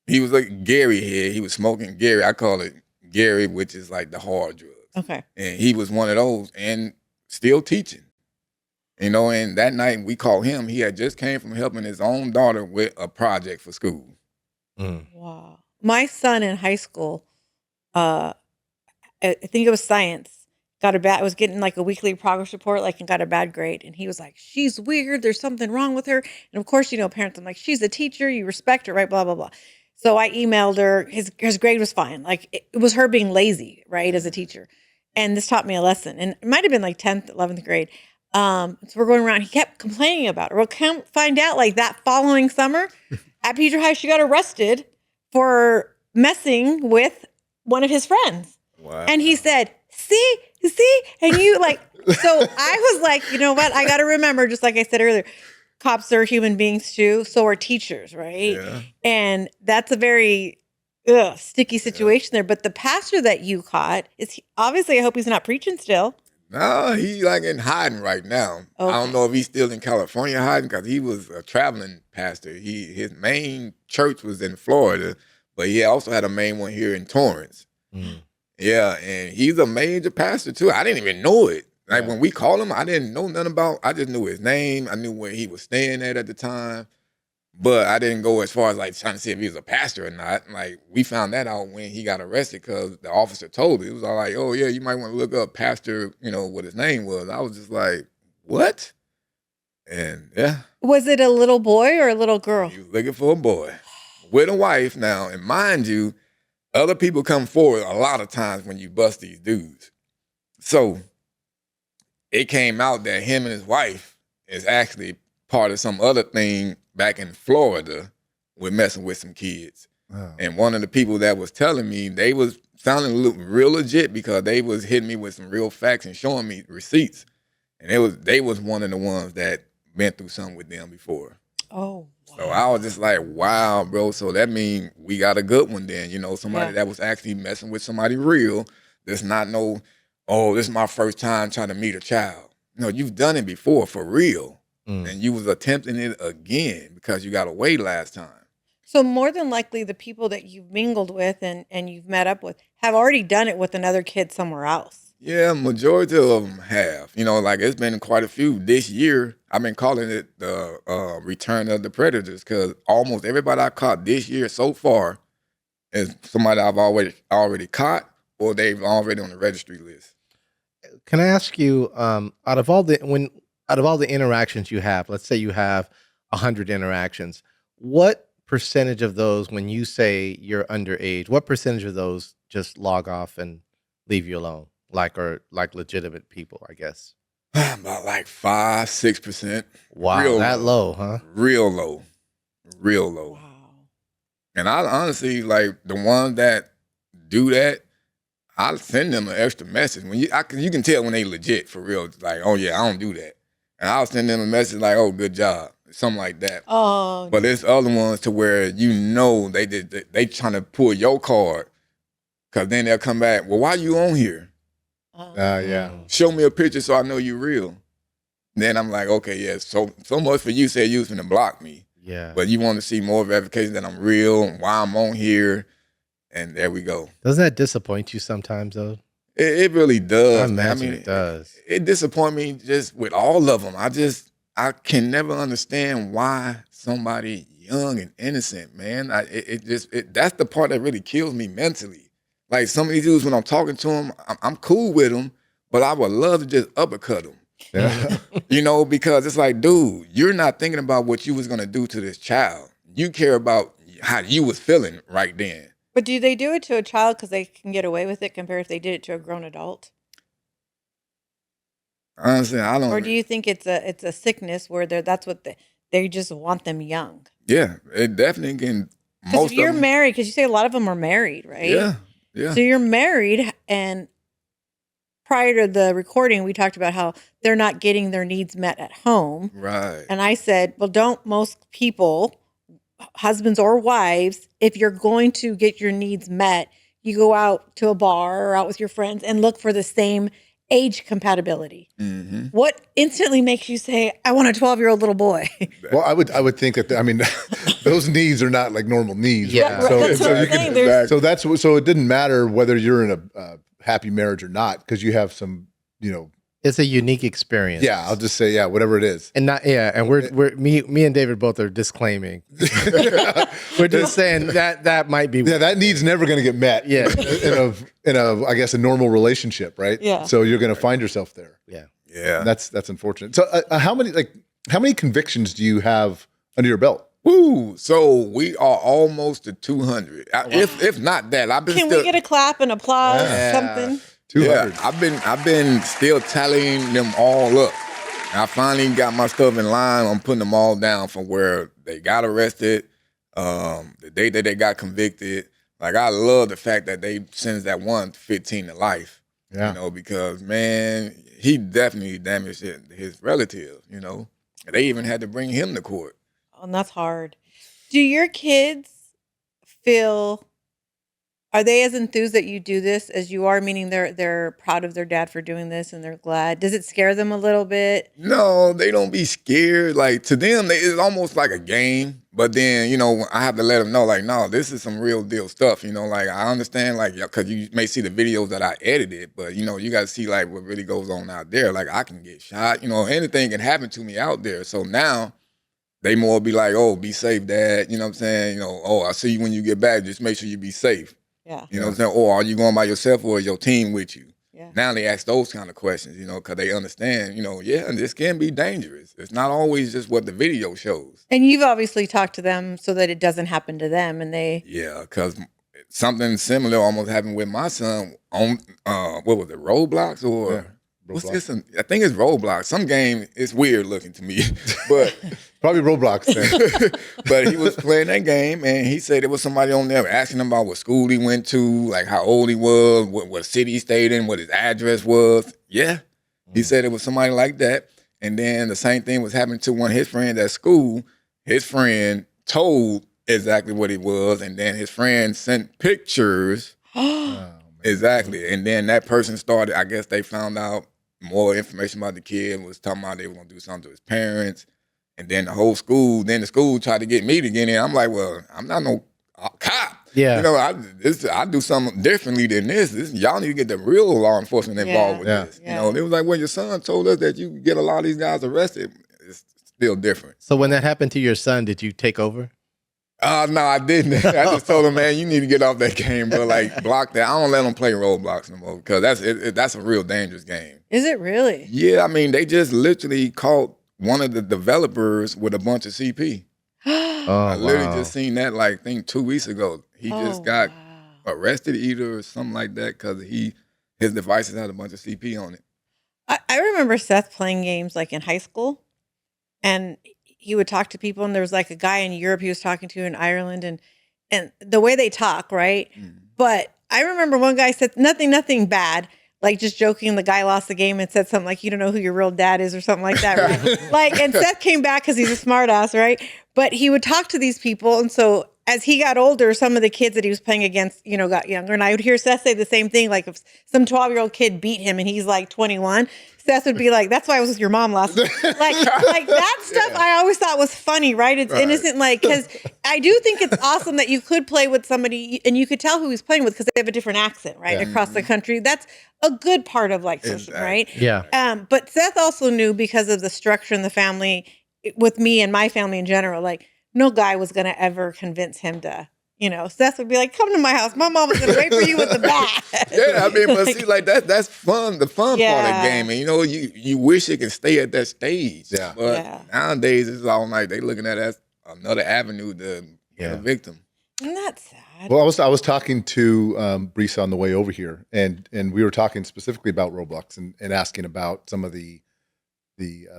like Gary here. He was smoking Gary. I call it Gary, which is like the hard drugs. Okay. And he was one of those and still teaching. And that night we called him. He had just came from helping his own daughter with a project for school. Wow. My son in high school, I think it was science, was getting like a weekly progress report, and got a bad grade. And he was like, she's weird. There's something wrong with her. And of course, parents, I'm like, she's a teacher. You respect her, right? Blah, blah, blah. So I emailed her. His grade was fine. Like it was her being lazy, right, as a teacher. And this taught me a lesson. And it might have been like 10th, 11th grade. So we're going around. He kept complaining about her. Well, come find out, like that following summer at Peter High, she got arrested for messing with one of his friends. Wow. And he said, see, and you like, so I was like, you know what? I got to remember, just like I said earlier, cops are human beings too. So are teachers, right? Yeah. And that's a very sticky situation there. But the pastor that you caught obviously, I hope he's not preaching still. No, he like in hiding right now. Okay. I don't know if he's still in California hiding because he was a traveling pastor. His main church was in Florida, but he also had a main one here in Torrance. Yeah, and he's a major pastor too. I didn't even know it. Like when we called him, I didn't know nothing about. I just knew his name. I knew where he was staying at the time, but I didn't go as far as like trying to see if he was a pastor or not. Like we found that out when he got arrested because the officer told me. It was all like, "Oh yeah, you might want to look up pastor." You know what his name was. I was just like, "What?" And yeah, Was it a little boy or a little girl? he was looking for a boy with a wife now. And mind you, other people come forward a lot of times when you bust these dudes. So it came out that him and his wife is actually part of some other thing back in Florida with messing with some kids. Oh. And one of the people that was telling me, they was sounding real legit because they was hitting me with some real facts and showing me receipts. And they was one of the ones that been through something with them before. Oh, wow. So I was just like, wow, bro. So that means we got a good one then. You know, somebody that was actually messing with somebody real. There's not no, oh, this is my first time trying to meet a child. No, you've done it before for real. And you was attempting it again because you got away last time. So more than likely the people that you've mingled with and you've met up with have already done it with another kid somewhere else. Yeah, majority of them have. You know, like it's been quite a few this year. I've been calling it the return of the predators because almost everybody I caught this year so far is somebody I've already caught or they've already on the registry list. Can I ask you, out of all the interactions you have, let's say you have 100 interactions, what percentage of those, when you say you're underage, what percentage of those just log off and leave you alone? Like legitimate people, I guess. About like 5-6%. Wow, Real that low, huh? Real low. Real low. Wow. And I honestly, like the ones that do that, I'll send them an extra message. When you can tell when they legit for real. It's like, oh yeah, I don't do that. And I'll send them a message like, oh, good job. Something like that. Oh, But there's other ones to where you know they trying to pull your card. Cause then they'll come back, well, why you on here? Yeah. Show me a picture so I know you real. Then I'm like, okay, yeah, so much for you said you was finna block me. Yeah. But you want to see more verification that I'm real and why I'm on here. And there we go. Doesn't that disappoint you sometimes, though? It really does. I imagine it does. It disappoints me just with all of them. I can never understand why somebody young and innocent, man. That's the part that really kills me mentally. Like some of these dudes, when I'm talking to them, I'm cool with them, but I would love to just uppercut them. Yeah. You know, because it's like, dude, you're not thinking about what you was gonna do to this child. You care about how you was feeling right then. but do they do it to a child because they can get away with it compared if they did it to a grown adult? Honestly, I don't. Or do you think it's a sickness where that's what they just want them young? Yeah, it definitely can. Because Most if you're of them, married, because you say a lot of them are married, right? yeah. So you're married, and prior to the recording, we talked about how they're not getting their needs met at home. Right. And I said, well, don't most people, husbands or wives, if you're going to get your needs met, you go out to a bar or out with your friends and look for the same age compatibility. Mm-hmm. What instantly makes you say, I want a 12-year-old little boy? Well, I would think that, I mean, those needs are not like normal needs. Yeah. Right? That's what I'm saying. There's- So it didn't matter whether you're in a happy marriage or not, because you have some, It's a unique experience. yeah, I'll just say, yeah, whatever it is. And we're me and David both are disclaiming. We're just saying that might be. Yeah, that need's never going to get met. Yeah. in a I guess a normal relationship, right? Yeah. So you're going to find yourself there. Yeah. Yeah. And that's unfortunate. So how many convictions do you have under your belt? Woo! So we are almost to 200. If not that, I've been. Can still, we get a clap and applause, Yeah. something? 200. Yeah, I've been still tallying them all up. I finally got my stuff in line. I'm putting them all down from where they got arrested, the day that they got convicted. Like I love the fact that they sentenced that one 15 to life. Yeah. You know, because man, he definitely damaged his relatives. You know, and they even had to bring him to court. Oh, and that's hard. Do your kids feel Are they as enthused that you do this as you are? Meaning they're proud of their dad for doing this and they're glad. Does it scare them a little bit? No, they don't be scared. Like to them, it's almost like a game. But then, I have to let them know, like, no, this is some real deal stuff. Like I understand, like, because you may see the videos that I edited, but you got to see like what really goes on out there. Like I can get shot. Anything can happen to me out there. So now they more be like, oh, be safe, Dad. You know what I'm saying? Oh, I'll see you when you get back. Just make sure you be safe. Yeah. You know what I'm saying? Or are you going by yourself or is your team with you? Yeah. Now they ask those kind of questions, because they understand, yeah, this can be dangerous. It's not always just what the video shows. And you've obviously talked to them so that it doesn't happen to them and they. Yeah, because something similar almost happened with my son on, what was it, Roblox or... Yeah. What's Roblox. this? I think it's Roblox. Some game, it's weird looking to me. But Probably Roblox then. but he was playing that game and he said there was somebody on there asking him about what school he went to, like how old he was, what city he stayed in, what his address was. Yeah. He said it was somebody like that. And then the same thing was happening to one of his friends at school. His friend told exactly what it was. And then his friend sent pictures. Oh, man. Exactly. And then that person started, I guess they found out more information about the kid, was talking about they were going to do something to his parents. And then the school tried to get me to get in. I'm like, well, I'm not no cop. Yeah. I do something differently than this. Y'all need to get the real law enforcement involved with Yeah. this. Yeah. It was like, when your son told us that you get a lot of these guys arrested, it's still different. So when that happened to your son, did you take over? No, I didn't. I just told him, man, you need to get off that game, bro. Like, block that. I don't let them play Roblox no more because that's a real dangerous game. Is it really? Yeah, I mean, they just literally caught one of the developers with a bunch of CP. Oh, I literally just seen that, like, I think 2 weeks ago. He just got arrested either or something like that because his devices had a bunch of CP on it. I remember Seth playing games like in high school and he would talk to people and there was like a guy in Europe he was talking to in Ireland and the way they talk, right? Mm. But I remember one guy said nothing bad, like just joking. The guy lost the game and said something like, you don't know who your real dad is or something like that, right? Like, and Seth came back because he's a smart ass, right? But he would talk to these people. And so as he got older, some of the kids that he was playing against, got younger. And I would hear Seth say the same thing. Like if some 12-year-old kid beat him and he's like 21, Seth would be like, that's why I was with your mom last night. like that stuff I always thought was funny, right? It's innocent, like, because I do think it's awesome that you could play with somebody and you could tell who he's playing with because they have a different accent, right? Yeah. Across the country. That's a good part of like social, Exactly. right? Yeah. But Seth also knew because of the structure in the family, with me and my family in general, like no guy was going to ever convince him to, Seth would be like, come to my house. My mom was going to wait for you with the bat. Yeah, I mean, but see, like that's fun. The fun part of the game, and you wish it could stay at that stage. Yeah. But nowadays it's all like they looking at it as another avenue to get a victim. Isn't that sad? Well, I was talking to Brisa on the way over here, and we were talking specifically about Roblox and asking about some of the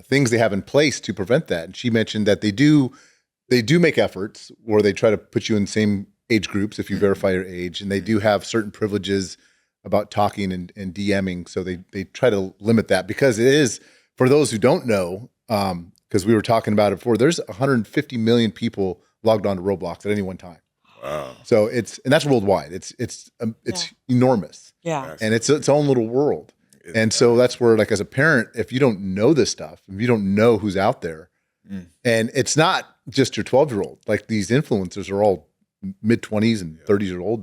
things they have in place to prevent that. And she mentioned that they do make efforts where they try to put you in the same age groups if you verify your age, and they do have certain privileges about talking and DMing. So they try to limit that because it is, for those who don't know, because we were talking about it before, there's 150 million people logged on to Roblox at any one time. Wow. So and that's worldwide. It's enormous. Yeah. And it's its own little world. And so that's where, like, as a parent, if you don't know this stuff, if you don't know who's out there, and it's not just your 12-year-old, like these influencers are all mid-20s and 30s-year-old.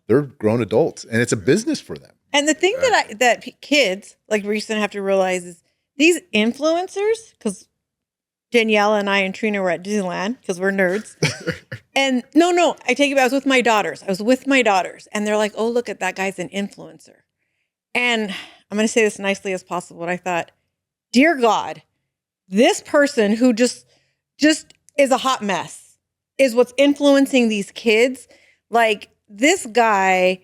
They're grown adults, and it's a business for them. And the thing that kids like recent have to realize is these influencers, because Danielle and I and Trina were at Disneyland because we're nerds. And no, I take it back. I was with my daughters, and they're like, "Oh, look at that guy's an influencer." And I'm going to say this nicely as possible. But I thought, dear God, this person who just is a hot mess is what's influencing these kids. Like this guy,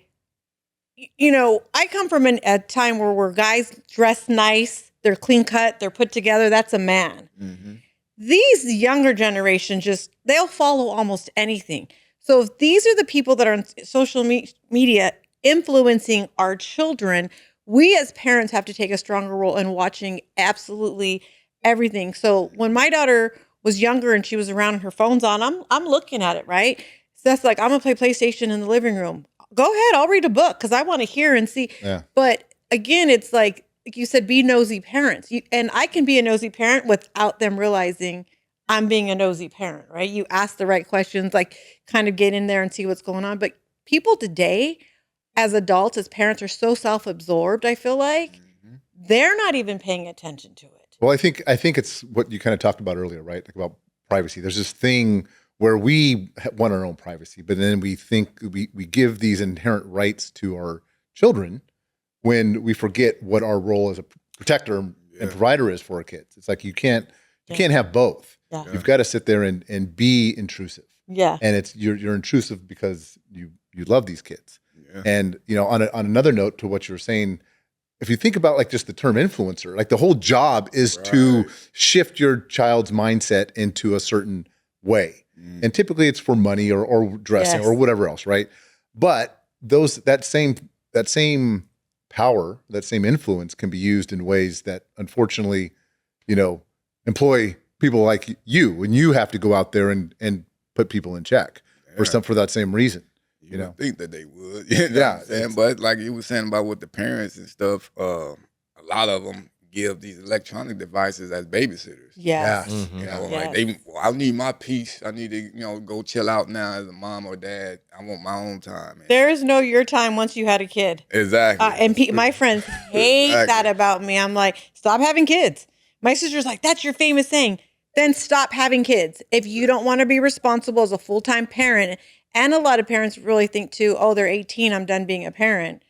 I come from a time where guys dress nice, they're clean cut, they're put together. That's a man. Mm-hmm. These younger generations they'll follow almost anything. So if these are the people that are on social media influencing our children, we as parents have to take a stronger role in watching absolutely everything. So when my daughter was younger and she was around and her phone's on, I'm looking at it, right? So that's like, I'm gonna play PlayStation in the living room. go ahead, I'll read a book because I want to hear and see. Yeah. But again, it's like you said, be nosy parents. And I can be a nosy parent without them realizing I'm being a nosy parent, right? You ask the right questions, like kind of get in there and see what's going on. But people today, as adults, as parents, are so self-absorbed, I feel like they're not even paying attention to it. Well, I think it's what you kind of talked about earlier, right? Like about privacy. There's this thing where we want our own privacy, but then we think we give these inherent rights to our children when we forget what our role as a protector and provider is for our kids. It's like you can't have both. Yeah. You've got to sit there and be intrusive. Yeah. And it's you're intrusive because you love these kids. Yeah. And on another note to what you were saying, if you think about like just the term influencer, like the whole job is to shift your child's mindset into a certain way. And typically it's for money or dressing or whatever else, right? But that same power, that same influence can be used in ways that unfortunately, employ people like you, and you have to go out there and put people in check for that same reason. You would think that they would. You know what I'm saying? But like you were saying about with the parents and stuff, a lot of them give these electronic devices as babysitters. Yes. Like I need my peace. I need to, go chill out now as a mom or dad. I want my own time. Man. There is no your time once you had a kid. Exactly. And my friends hate that about me. I'm like, stop having kids. My sister's like, that's your famous saying. Then stop having kids. If you don't want to be responsible as a full-time parent, and a lot of parents really think too, oh, they're 18, I'm done being a parent.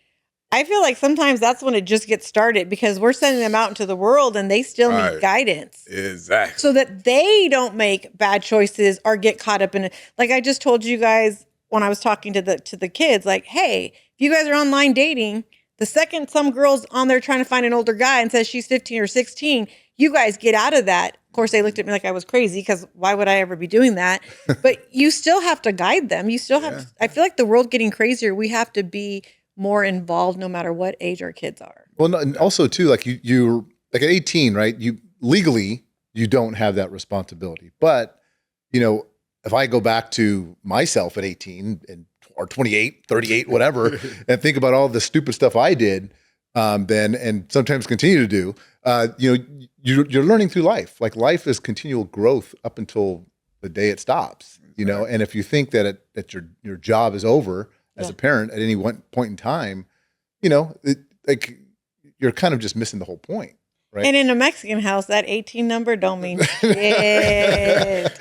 I feel like sometimes that's when it just gets started because we're sending them out into the world and they still need guidance. Exactly. So that they don't make bad choices or get caught up in it. Like I just told you guys when I was talking to the kids, like, hey, if you guys are online dating, the second some girl's on there trying to find an older guy and says she's 15 or 16, you guys get out of that. Of course, they looked at me like I was crazy because why would I ever be doing that? But you still have to guide them. You still have to, I feel like the world getting crazier. We have to be more involved no matter what age our kids are. Well, and also too, like you're like at 18, right? You legally, you don't have that responsibility. But, if I go back to myself at 18 or 28, 38, whatever, and think about all the stupid stuff I did then and sometimes continue to do, you're learning through life. Like life is continual growth up until the day it stops, and if you think that your job is over as a parent at any one point in time, you're kind of just missing the whole point. Right. And in a Mexican house, that 18 number don't mean shit.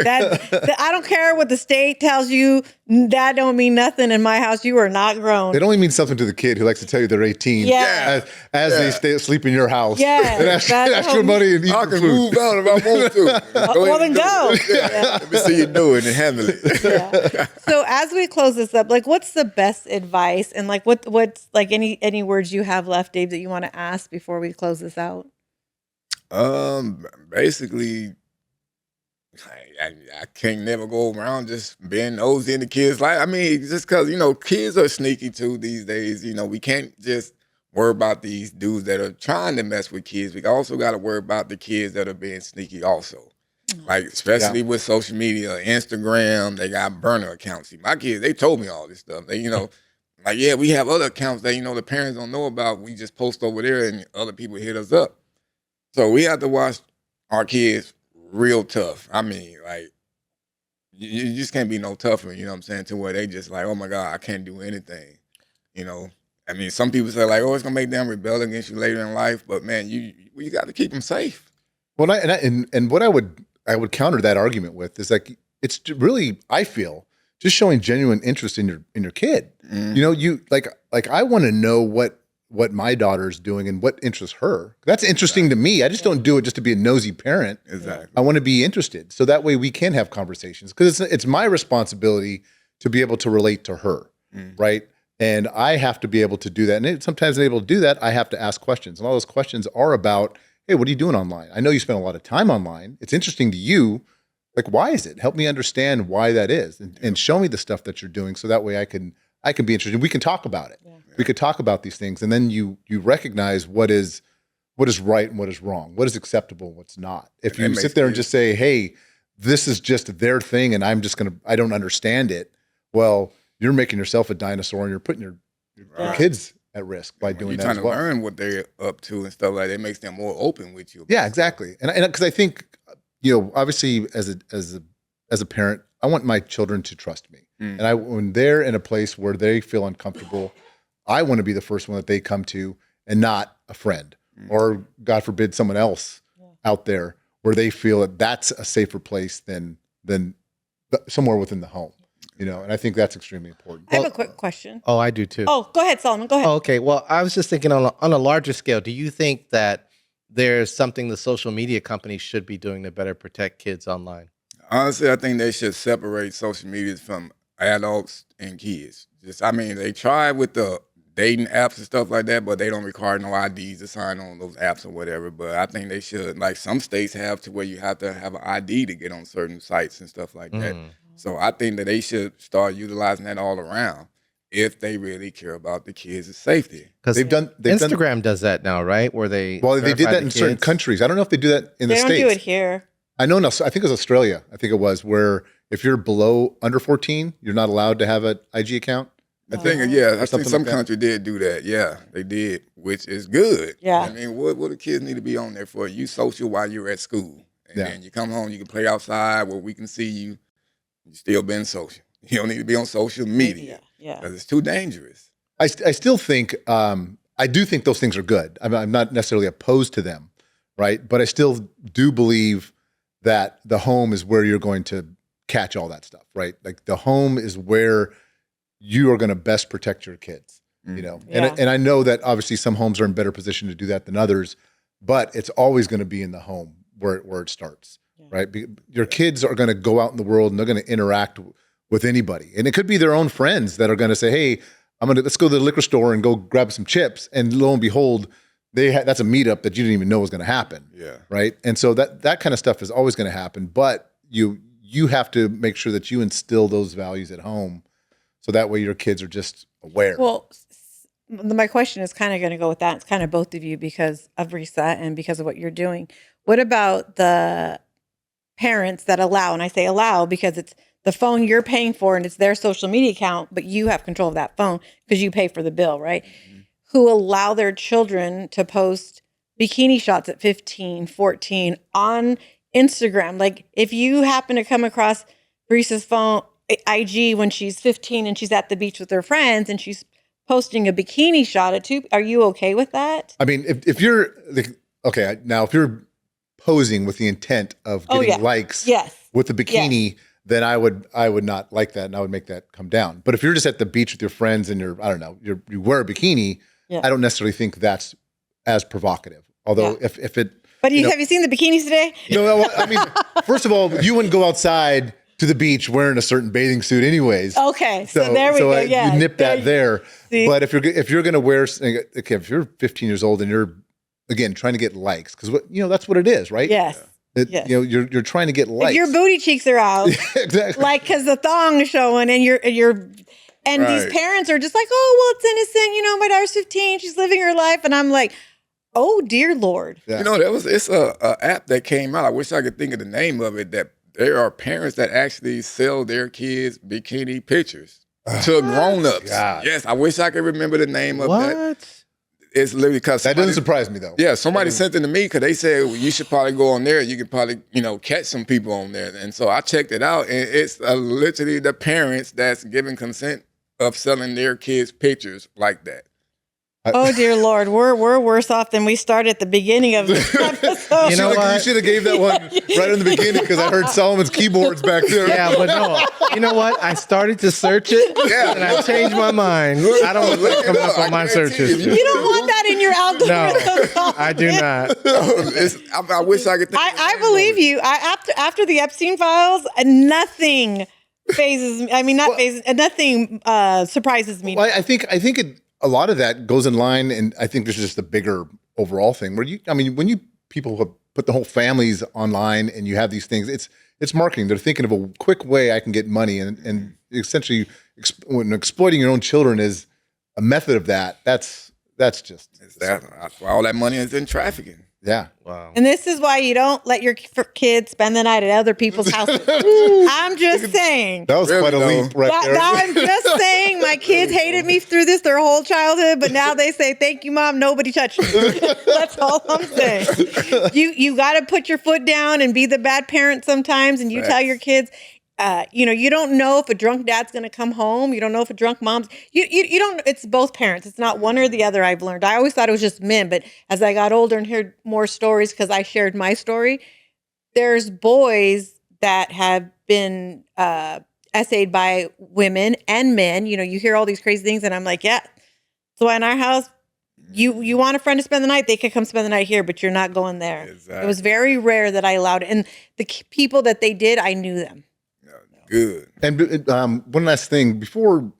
I don't care what the state tells you. That don't mean nothing in my house. You are not grown. It only means something to the kid who likes to tell you they're 18 as they sleep in your house. Yeah. And ask your money and eat I your can food. move out if I want to. Well, then go. Let me see you do it and handle it. Yeah. So as we close this up, like what's the best advice and like what's like any words you have left, Dave, that you want to ask before we close this out? Basically, I can't never go around just being nosy in the kids' life. I mean, just because, kids are sneaky too these days. We can't just worry about these dudes that are trying to mess with kids. We also got to worry about the kids that are being sneaky also. Like, especially with social media, Instagram, they got burner accounts. See, my kids, they told me all this stuff. They, we have other accounts that, the parents don't know about. We just post over there and other people hit us up. So we have to watch our kids real tough. I mean, like, you just can't be no tougher, you know what I'm saying, to where they just like, oh my God, I can't do anything. I mean, some people say like, oh, it's gonna make them rebel against you later in life, but man, you got to keep them safe. Well, and what I would counter that argument with is like, it's really, I feel, just showing genuine interest in your kid. You like I want to know what my daughter's doing and what interests her. That's interesting to me. I just don't do it just to be a nosy parent. Exactly. I want to be interested. So that way we can have conversations because it's my responsibility to be able to relate to her. Right. And I have to be able to do that. And sometimes I'm able to do that. I have to ask questions. And all those questions are about, hey, what are you doing online? I know you spend a lot of time online. It's interesting to you. Like, why is it? Help me understand why that is and show me the stuff that you're doing. So that way I can be interested. We can talk about it. Yeah. We could talk about these things, and then you recognize what is right and what is wrong, what is acceptable, and what's not. If you sit there and just say, "Hey, this is just their thing," and I don't understand it, well, you're making yourself a dinosaur and you're putting your kids at risk by doing You're that trying as to well. learn what they're up to and stuff like that. It makes them more open with you. Yeah, exactly. And because I think, obviously as a parent, I want my children to trust me. And when they're in a place where they feel uncomfortable, I want to be the first one that they come to and not a friend or, God forbid, someone else out there where they feel that that's a safer place than somewhere within the home. And I think that's extremely important. I have a quick question. Oh, I do too. Oh, go ahead, Solomon. Go ahead. Oh, okay. Well, I was just thinking on a larger scale, do you think that there's something the social media companies should be doing to better protect kids online? Honestly, I think they should separate social media from adults and kids. They try with the dating apps and stuff like that, but they don't require no IDs to sign on those apps or whatever. But I think they should, like some states have, to where you have to have an ID to get on certain sites and stuff like that. So I think that they should start utilizing that all around if they really care about the kids' safety. Because They've Instagram does that now, right? Where they they did that in certain countries. I don't know if they do that in the They don't States. do it here. I know. No, I think it was Australia. I think it was where if you're under 14, you're not allowed to have an IG account. I think some like that. country did do that. Yeah, they did, which is good. Yeah. I mean, what do kids need to be on there for? You social while you're at school. And then you come home, you can play outside where we can see you. You still being social. You don't need to be on social media. Yeah. Because it's too dangerous. I still think I do think those things are good. I'm not necessarily opposed to them, right? But I still do believe that the home is where you're going to catch all that stuff, right? Like the home is where you are going to best protect your kids, Yeah. And I know that obviously some homes are in better position to do that than others, but it's always going to be in the home where it starts, right? Your kids are going to go out in the world and they're going to interact with anybody, and it could be their own friends that are going to say, "Hey, let's go to the liquor store and go grab some chips," and lo and behold, that's a meetup that you didn't even know was going to happen, right? And so that kind of stuff is always going to happen, but you have to make sure that you instill those values at home. So that way your kids are just aware. Well, my question is kind of going to go with that. It's kind of both of you because of Reset and because of what you're doing. What about the parents that allow, and I say allow because it's the phone you're paying for and it's their social media account, but you have control of that phone because you pay for the bill, right? Who allow their children to post bikini shots at 15, 14 on Instagram. Like if you happen to come across Reese's phone, IG when she's 15 and she's at the beach with her friends and she's posting a bikini shot at are you okay with that? I mean, if you're now if you're posing with the intent of getting likes with the bikini, then I would not like that and I would make that come down. But if you're just at the beach with your friends and you wear a bikini, I don't necessarily think that's as provocative. Although if it But have you seen the bikinis today? No, I mean, first of all, you wouldn't go outside to the beach wearing a certain bathing suit anyways. Okay, so there we go. Yeah, you nip that there. See? But if you're going to wear, if you're 15 years old and you're again trying to get likes, because that's what it is, right? Yes. You're trying to get likes. If your booty cheeks are out, exactly. like because the thong is showing, and these parents are just like, oh well, it's innocent. My daughter's 15, she's living her life, and I'm like, oh dear Lord. Yeah. It's a app that came out. I wish I could think of the name of it. That there are parents that actually sell their kids bikini pictures to grown-ups. God. Yes, I wish I could remember the name of that. What? It's literally because That doesn't surprise me though. Yeah, somebody sent it to me because they said you should probably go on there. You could probably catch some people on there, and so I checked it out, and it's literally the parents that's giving consent of selling their kids pictures like that. Oh dear Lord, we're worse off than we started at the beginning of this episode. You know what? You should have gave that one right in the beginning because I heard Solomon's keyboards back there. Yeah, but no. You know what? I started to search it, and I changed my mind. I don't want that coming up on my searches. You don't want that in your algorithm. No, I do not. I wish I could think I believe you. After the Epstein files, nothing phases me. I mean, nothing surprises me. Well, I think a lot of that goes in line, and I think this is just a bigger overall thing where when people have put the whole families online and you have these things, it's marketing. They're thinking of a quick way I can get money, and essentially when exploiting your own children is a method of that. That's why all that money is in trafficking. Yeah. Wow. And this is why you don't let your kids spend the night at other people's houses. I'm just saying. That was Really, quite a though? leap right there. I'm just saying my kids hated me through this their whole childhood, but now they say, thank you, Mom, nobody touched me. That's all I'm saying. You got to put your foot down and be the bad parent sometimes, and you tell your kids, you don't know if a drunk dad's going to come home. You don't know if a drunk mom's. You don't. It's both parents. It's not one or the other. I've learned. I always thought it was just men, but as I got older and heard more stories, because I shared my story, there's boys that have been essayed by women and men. You hear all these crazy things, and I'm like, yeah. So in our house, you want a friend to spend the night, they could come spend the night here, but you're not going there. Exactly. It was very rare that I allowed it, and the people that they did, I knew them. Good. And one last thing before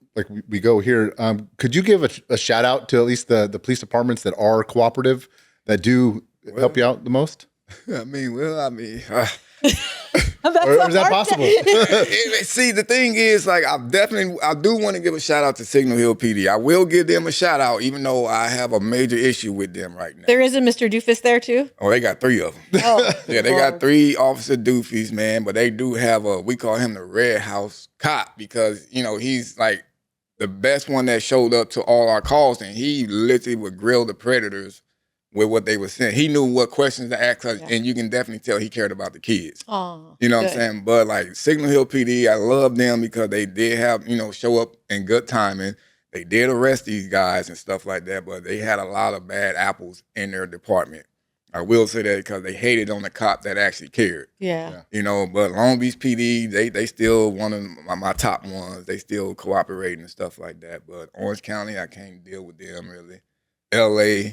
we go here, could you give a shout out to at least the police departments that are cooperative, that do help you out the most? I mean, Or is that possible? See, the thing is, like, I do want to give a shout out to Signal Hill PD. I will give them a shout out, even though I have a major issue with them right now. There is a Mr. Doofus there too. Oh, they got 3 of them. Oh, Yeah, they got 3 Officer Doofies, man, but they do have we call him the Red House Cop, because, he's like the best one that showed up to all our calls, and he literally would grill the predators with what they were saying. He knew what questions to ask us, and you can definitely tell he cared about the kids. Oh, You know what I'm saying? But like Signal Hill PD, I love them because they did have, show up in good timing. They did arrest these guys and stuff like that, but they had a lot of bad apples in their department. I will say that because they hated on the cop that actually cared. Yeah. But Long Beach PD, they still one of my top ones. They still cooperating and stuff like that. But Orange County, I can't deal with them really. LA,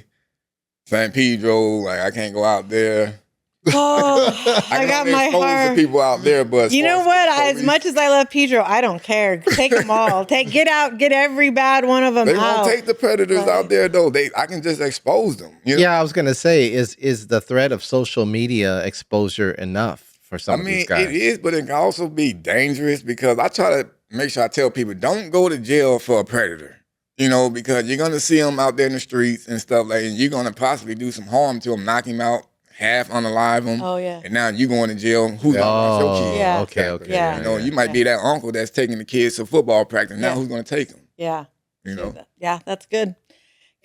San Pedro, like I can't go out there. Oh, I got my heart. People out there, but you know what? As much as I love Pedro, I don't care. Take them all. Get every bad one of them they out. won't take the predators out there though. I can just expose them. Yeah, I was gonna say, is the threat of social media exposure enough for some of these guys? It is, but it can also be dangerous because I try to make sure I tell people don't go to jail for a predator. Because you're gonna see them out there in the streets and stuff and you're gonna possibly do some harm to them, knock him out, half unalive them. Oh yeah. And now you going to jail. Who's gonna watch your kids? Yeah. Okay. Yeah. You might be that uncle that's taking the kids to football practice. Now who's gonna take them? Yeah. You Yeah, that's good.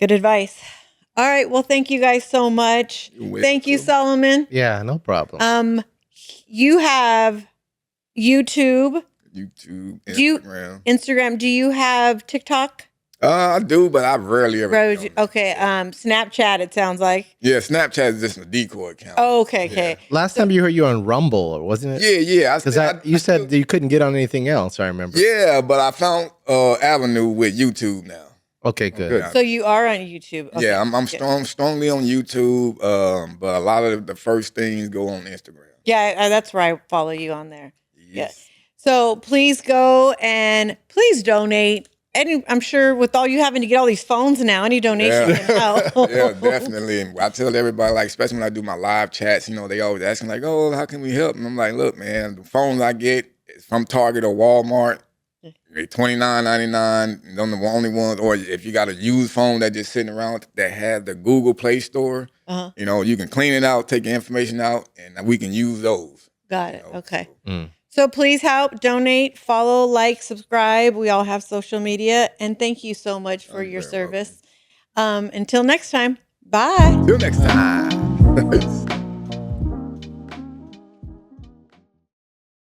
Good advice. All right. Well, thank you guys so much. Thank you, Solomon. Yeah, no problem. You have YouTube, Instagram. Instagram. Do you have TikTok? I do, but I rarely ever. Okay. Snapchat. It sounds like. Yeah, Snapchat is just a decoy account. Oh, okay. Last time you were on Rumble, or wasn't it? Yeah. Because you said you couldn't get on anything else. I remember. Yeah, but I found avenue with YouTube now. Okay, good. So you are on YouTube. Okay. Yeah, I'm strongly on YouTube, but a lot of the first things go on Instagram. Yeah, that's where I follow you on there. Yes. So please go and please donate. And I'm sure with all you having to get all these phones now, any donation can help. Yeah, definitely. And I tell everybody, like, especially when I do my live chats, they always asking like, "Oh, how can we help?" And I'm like, "Look, man, the phones I get is from Target or Walmart. They're $29.99. They're the only ones. Or if you got a used phone that just sitting around that has the Google Play Store, you can clean it out, take your information out, and we can use those." Got it. Okay. So please help, donate, follow, like, subscribe. We all have social media. And thank you so much for your service. Until next time, bye. Till next time.